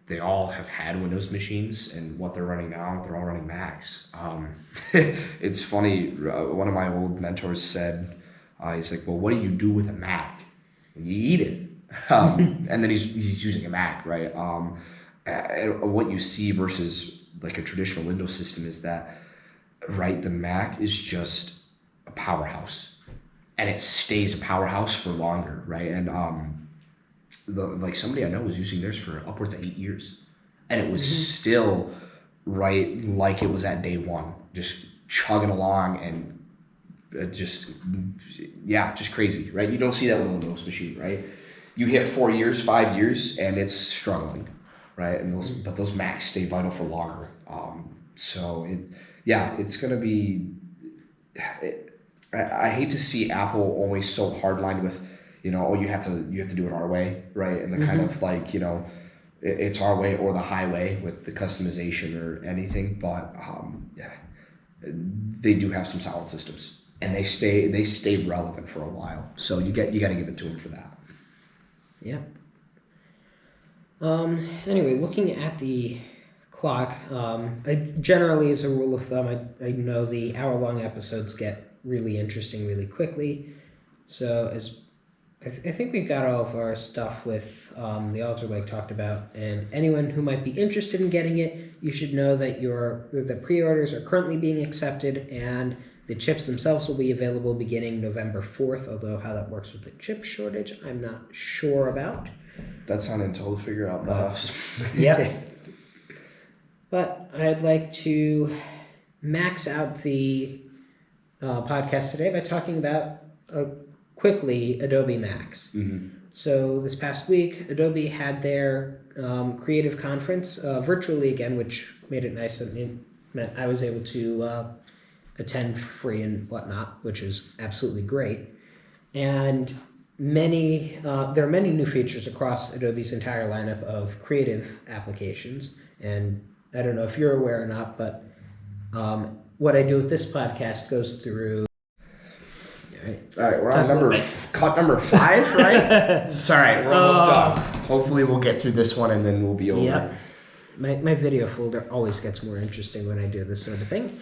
Speaker 2: they all have had Windows machines, and what they're running now, they're all running Macs. It's funny, one of my old mentors said, he's like, well, what do you do with a Mac? You eat it. And then he's using a Mac, right? what you see versus like a traditional Windows system is that, right, the Mac is just a powerhouse, and it stays a powerhouse for longer, right? And like somebody I know was using theirs for upwards of 8 years, and it was still right like it was at day one, just chugging along, and just crazy, right? You don't see that with a Windows machine, right? You hit 4 years, 5 years, and it's struggling, right? And those Macs stay vital for longer. So it's gonna be. I hate to see Apple always so hardlined with, you have to do it our way, right? And the kind of like, it's our way or the highway with the customization or anything. But they do have some solid systems, and they stay relevant for a while. So you got to give it to them for that.
Speaker 1: Yeah. Anyway, looking at the clock, I generally, as a rule of thumb, I know the hour-long episodes get really interesting really quickly. So I think we got all of our stuff with the Alder Lake talked about, and anyone who might be interested in getting it, you should know that the pre-orders are currently being accepted, and the chips themselves will be available beginning November 4th, although how that works with the chip shortage, I'm not sure about.
Speaker 2: That's on Intel to figure out.
Speaker 1: Yep. But I'd like to max out the podcast today by talking about quickly Adobe MAX. So this past week, Adobe had their creative conference virtually again, which made it nice. It meant I was able to attend free and whatnot, which is absolutely great. And there are many new features across Adobe's entire lineup of creative applications. And I don't know if you're aware or not, but what I do with this podcast goes through.
Speaker 2: All right, we're on cut number 5, right? It's all right, we're almost done. Hopefully we'll get through this one and then we'll be over.
Speaker 1: Yep. My video folder always gets more interesting when I do this sort of thing.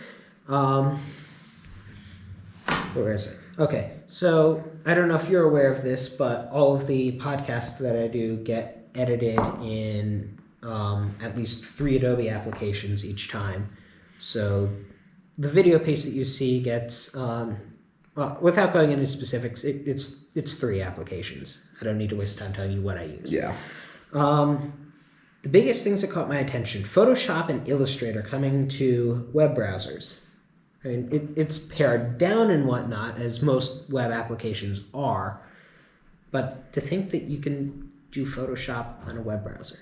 Speaker 1: Where is it? Okay, so I don't know if you're aware of this, but all of the podcasts that I do get edited in at least 3 Adobe applications each time. So the video piece that you see gets, without going into specifics, it's 3 applications. I don't need to waste time telling you what I use.
Speaker 2: Yeah.
Speaker 1: The biggest things that caught my attention: Photoshop and Illustrator coming to web browsers. I mean, it's pared down and whatnot, as most web applications are, but to think that you can do Photoshop on a web browser.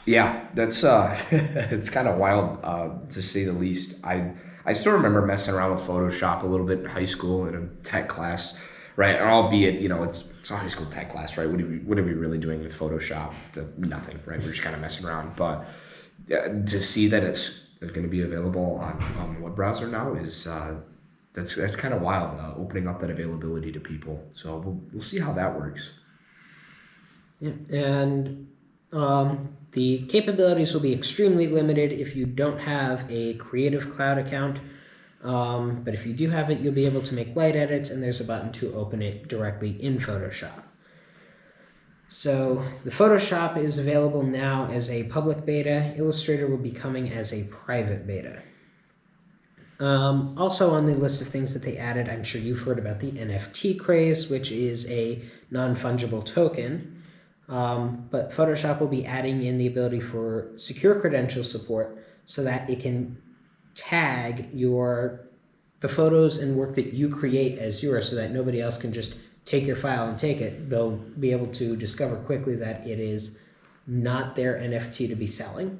Speaker 2: Yeah, that's it's kind of wild to say the least. I still remember messing around with Photoshop a little bit in high school in a tech class, right? Albeit, it's a high school tech class, right? What are we really doing with Photoshop? Nothing, right? We're just kind of messing around. But to see that it's going to be available on the web browser now is that's kind of wild, opening up that availability to people. So we'll see how that works.
Speaker 1: Yeah, and the capabilities will be extremely limited if you don't have a Creative Cloud account. But if you do have it, you'll be able to make light edits, and there's a button to open it directly in Photoshop. So the Photoshop is available now as a public beta. Illustrator will be coming as a private beta. Also on the list of things that they added, I'm sure you've heard about the NFT craze, which is a non-fungible token. But Photoshop will be adding in the ability for secure credential support so that it can tag the photos and work that you create as yours, so that nobody else can just take your file and take it. They'll be able to discover quickly that it is not their NFT to be selling.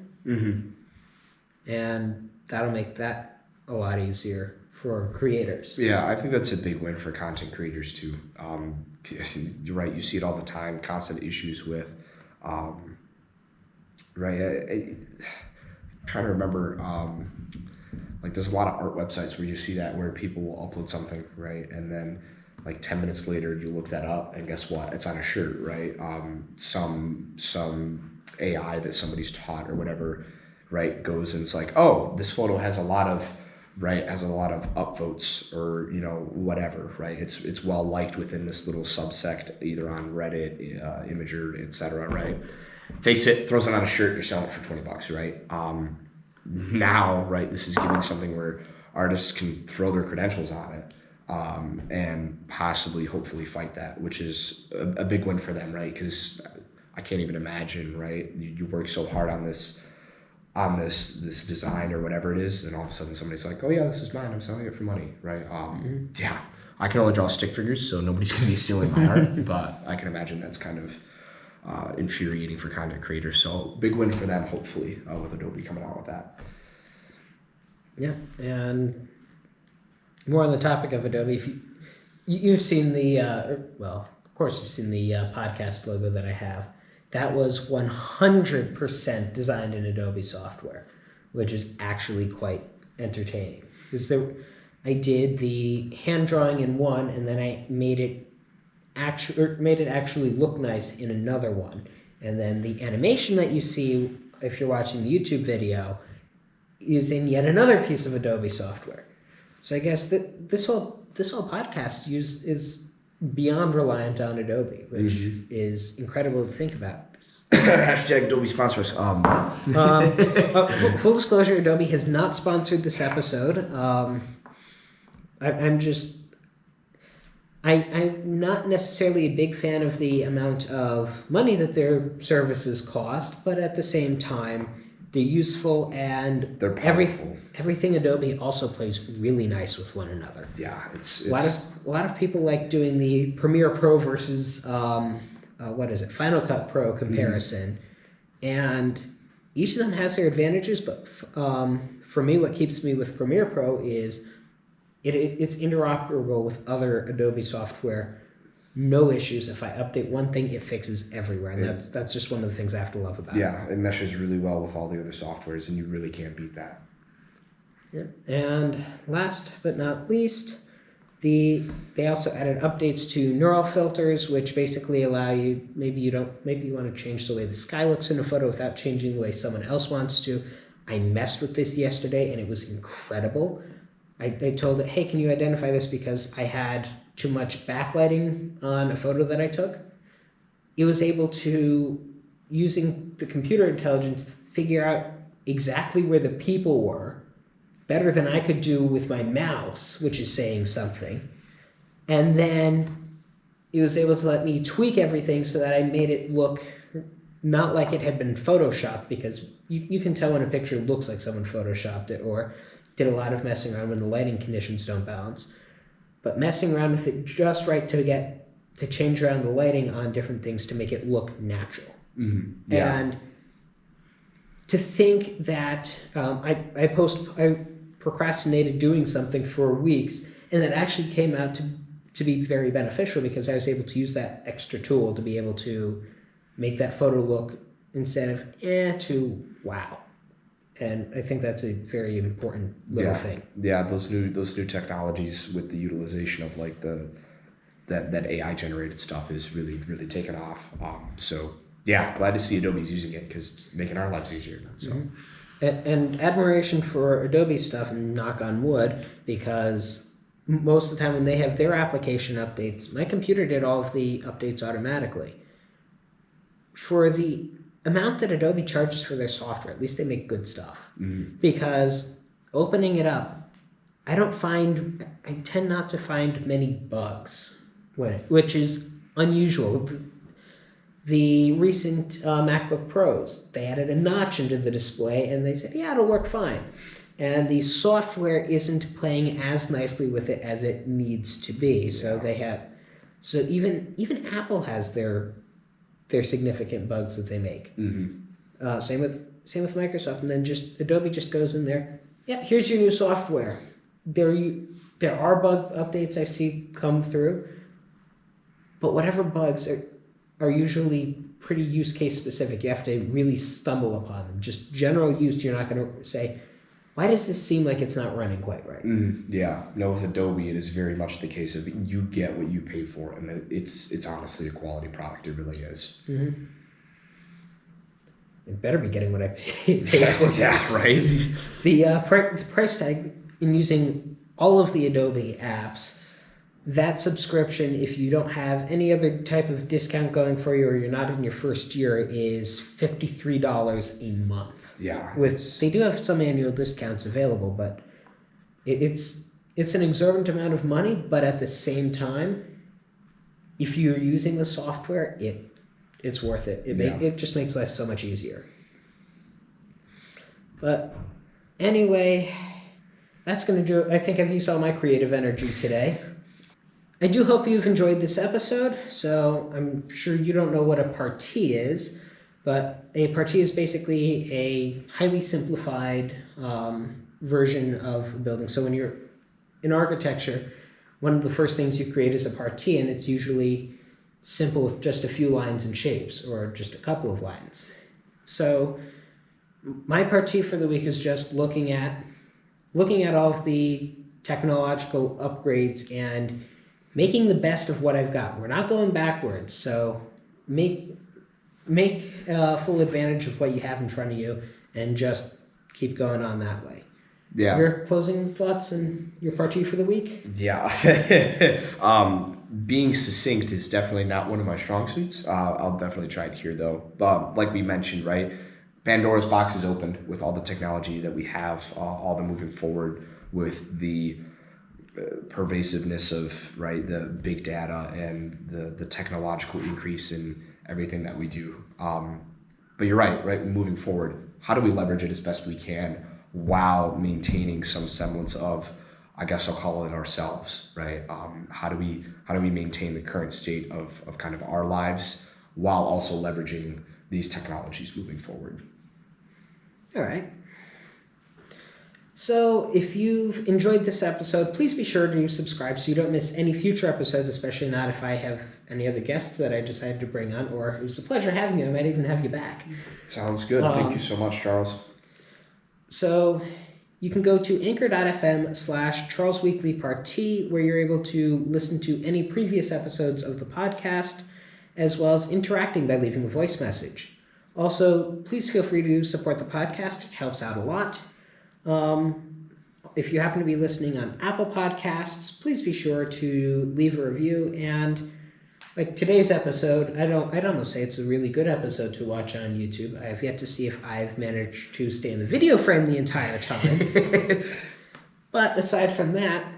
Speaker 1: And that'll make that a lot easier for creators.
Speaker 2: Yeah, I think that's a big win for content creators too. You're right, you see it all the time, constant issues with, right, I'm trying to remember, like there's a lot of art websites where you see that, where people will upload something, right, and then like 10 minutes later you look that up and guess what, it's on a shirt, right? Some AI that somebody's taught or whatever, right, goes and it's like, oh, this photo has a lot of upvotes, or whatever, right? It's well liked within this little subsect, either on Reddit, Imager, etc., right? takes it, throws it on a shirt, you're selling it for $20, right? Now, right, this is giving something where artists can throw their credentials on it and possibly, hopefully fight that, which is a big win for them, right? Because I can't even imagine, right? You work so hard on this design or whatever it is, and all of a sudden somebody's like, oh yeah, this is mine, I'm selling it for money, right? Yeah, I can only draw stick figures, so nobody's going to be stealing my art, but I can imagine that's kind of infuriating for content creators. So big win for them, hopefully, with Adobe coming out with that.
Speaker 1: Yeah, and more on the topic of Adobe, if you've seen the, well, of course you've seen the podcast logo that I have. That was 100% designed in Adobe software, which is actually quite entertaining. Because I did the hand drawing in one, and then I made it actually look nice in another one. And then the animation that you see, if you're watching the YouTube video, is in yet another piece of Adobe software. So I guess that this whole podcast is beyond reliant on Adobe, which is incredible to think about.
Speaker 2: Hashtag Adobe sponsors.
Speaker 1: Full disclosure, Adobe has not sponsored this episode. I'm not necessarily a big fan of the amount of money that their services cost, but at the same time, they're useful and
Speaker 2: they're powerful.
Speaker 1: Everything Adobe also plays really nice with one another.
Speaker 2: Yeah, it's
Speaker 1: a lot of people like doing the Premiere Pro versus Final Cut Pro comparison, and each of them has their advantages. But for me, what keeps me with Premiere Pro is it's interoperable with other Adobe software. No issues. If I update one thing, it fixes everywhere, and that's just one of the things I have to love about it.
Speaker 2: Yeah, it meshes really well with all the other softwares, and you really can't beat that.
Speaker 1: Yeah. And last but not least, they also added updates to neural filters, which basically allow you, maybe you want to change the way the sky looks in a photo without changing the way someone else wants to. I messed with this yesterday, and it was incredible. I told it, hey, can you identify this because I had too much backlighting on a photo that I took? It was able to, using the computer intelligence, figure out exactly where the people were, better than I could do with my mouse, which is saying something. And then it was able to let me tweak everything so that I made it look not like it had been photoshopped, because you can tell when a picture looks like someone photoshopped it or did a lot of messing around when the lighting conditions don't balance. But messing around with it just right to change around the lighting on different things to make it look natural.
Speaker 2: Mm-hmm. Yeah.
Speaker 1: And to think that I procrastinated doing something for weeks, and that actually came out to be very beneficial, because I was able to use that extra tool to be able to make that photo look, instead of to wow. And I think that's a very important little thing.
Speaker 2: Yeah, those new technologies with the utilization of like that AI generated stuff is really, really taken off. So yeah, glad to see Adobe's using it, because it's making our lives easier. So.
Speaker 1: Mm-hmm. And admiration for Adobe stuff, and knock on wood, because most of the time when they have their application updates, my computer did all of the updates automatically. For the amount that Adobe charges for their software, at least they make good stuff. Mm-hmm. Because opening it up, I tend not to find many bugs which is unusual. The recent MacBook Pros, they added a notch into the display, and they said, yeah, it'll work fine. And the software isn't playing as nicely with it as it needs to be. Yeah. So even Apple has their significant bugs that they make. Mm-hmm. Same with Microsoft, and then Adobe just goes in there. Yeah, here's your new software. There are bug updates I see come through, but whatever bugs are usually pretty use case specific. You have to really stumble upon them. Just general use, you're not going to say, why does this seem like it's not running quite right?
Speaker 2: Yeah, no, with Adobe, it is very much the case of you get what you pay for, and that it's honestly a quality product. It really is. Mm-hmm.
Speaker 1: It better be getting what I pay for.
Speaker 2: Yeah, right.
Speaker 1: The price tag in using all of the Adobe apps that subscription, if you don't have any other type of discount going for you or you're not in your first year, is $53 a month.
Speaker 2: Yeah.
Speaker 1: They do have some annual discounts available, but it's an exorbitant amount of money, but at the same time, if you're using the software, it's worth it. It just makes life so much easier. But anyway, that's going to do it. I think I've used all my creative energy today. I do hope you've enjoyed this episode. So I'm sure you don't know what a partis is, but a partis is basically a highly simplified version of a building. So when you're in architecture, one of the first things you create is a partis, and it's usually simple with just a few lines and shapes or just a couple of lines. So my partis for the week is just looking at all of the technological upgrades and making the best of what I've got. We're not going backwards, so make full advantage of what you have in front of you and just keep going on that way.
Speaker 2: Yeah.
Speaker 1: Your closing thoughts and your partis for the week?
Speaker 2: Yeah. Being succinct is definitely not one of my strong suits. I'll definitely try it here, though. Like we mentioned, right? Pandora's box is opened with all the technology that we have, all the moving forward with the pervasiveness of the big data and the technological increase in everything that we do. But you're right. Moving forward, how do we leverage it as best we can while maintaining some semblance of, I guess I'll call it, ourselves, right? How do we maintain the current state of kind of our lives while also leveraging these technologies moving forward?
Speaker 1: All right. So if you've enjoyed this episode, please be sure to subscribe so you don't miss any future episodes, especially not if I have any other guests that I decided to bring on, or it was a pleasure having you. I might even have you back.
Speaker 2: Sounds good. Thank you so much, Charles.
Speaker 1: So you can go to anchor.fm/CharlesWeeklyPartis, where you're able to listen to any previous episodes of the podcast, as well as interacting by leaving a voice message. Also, please feel free to support the podcast. It helps out a lot. If you happen to be listening on Apple Podcasts, please be sure to leave a review. And like today's episode, I'd almost say it's a really good episode to watch on YouTube. I have yet to see if I've managed to stay in the video frame the entire time. But aside from that,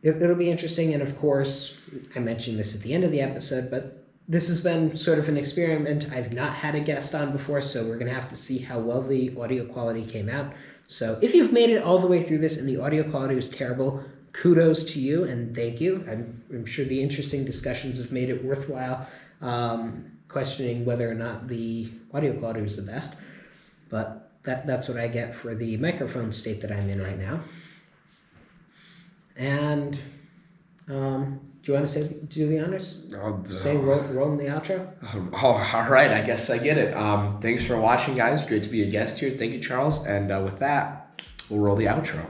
Speaker 1: it'll be interesting. And of course, I mentioned this at the end of the episode, but this has been sort of an experiment. I've not had a guest on before, so we're going to have to see how well the audio quality came out. So if you've made it all the way through this and the audio quality was terrible, kudos to you and thank you. I'm sure the interesting discussions have made it worthwhile questioning whether or not the audio quality was the best. But that's what I get for the microphone state that I'm in right now. And do you want to do the honors? Rolling the outro?
Speaker 2: Oh, all right. I guess I get it. Thanks for watching, guys. Great to be a guest here. Thank you, Charles. And with that, we'll roll the outro.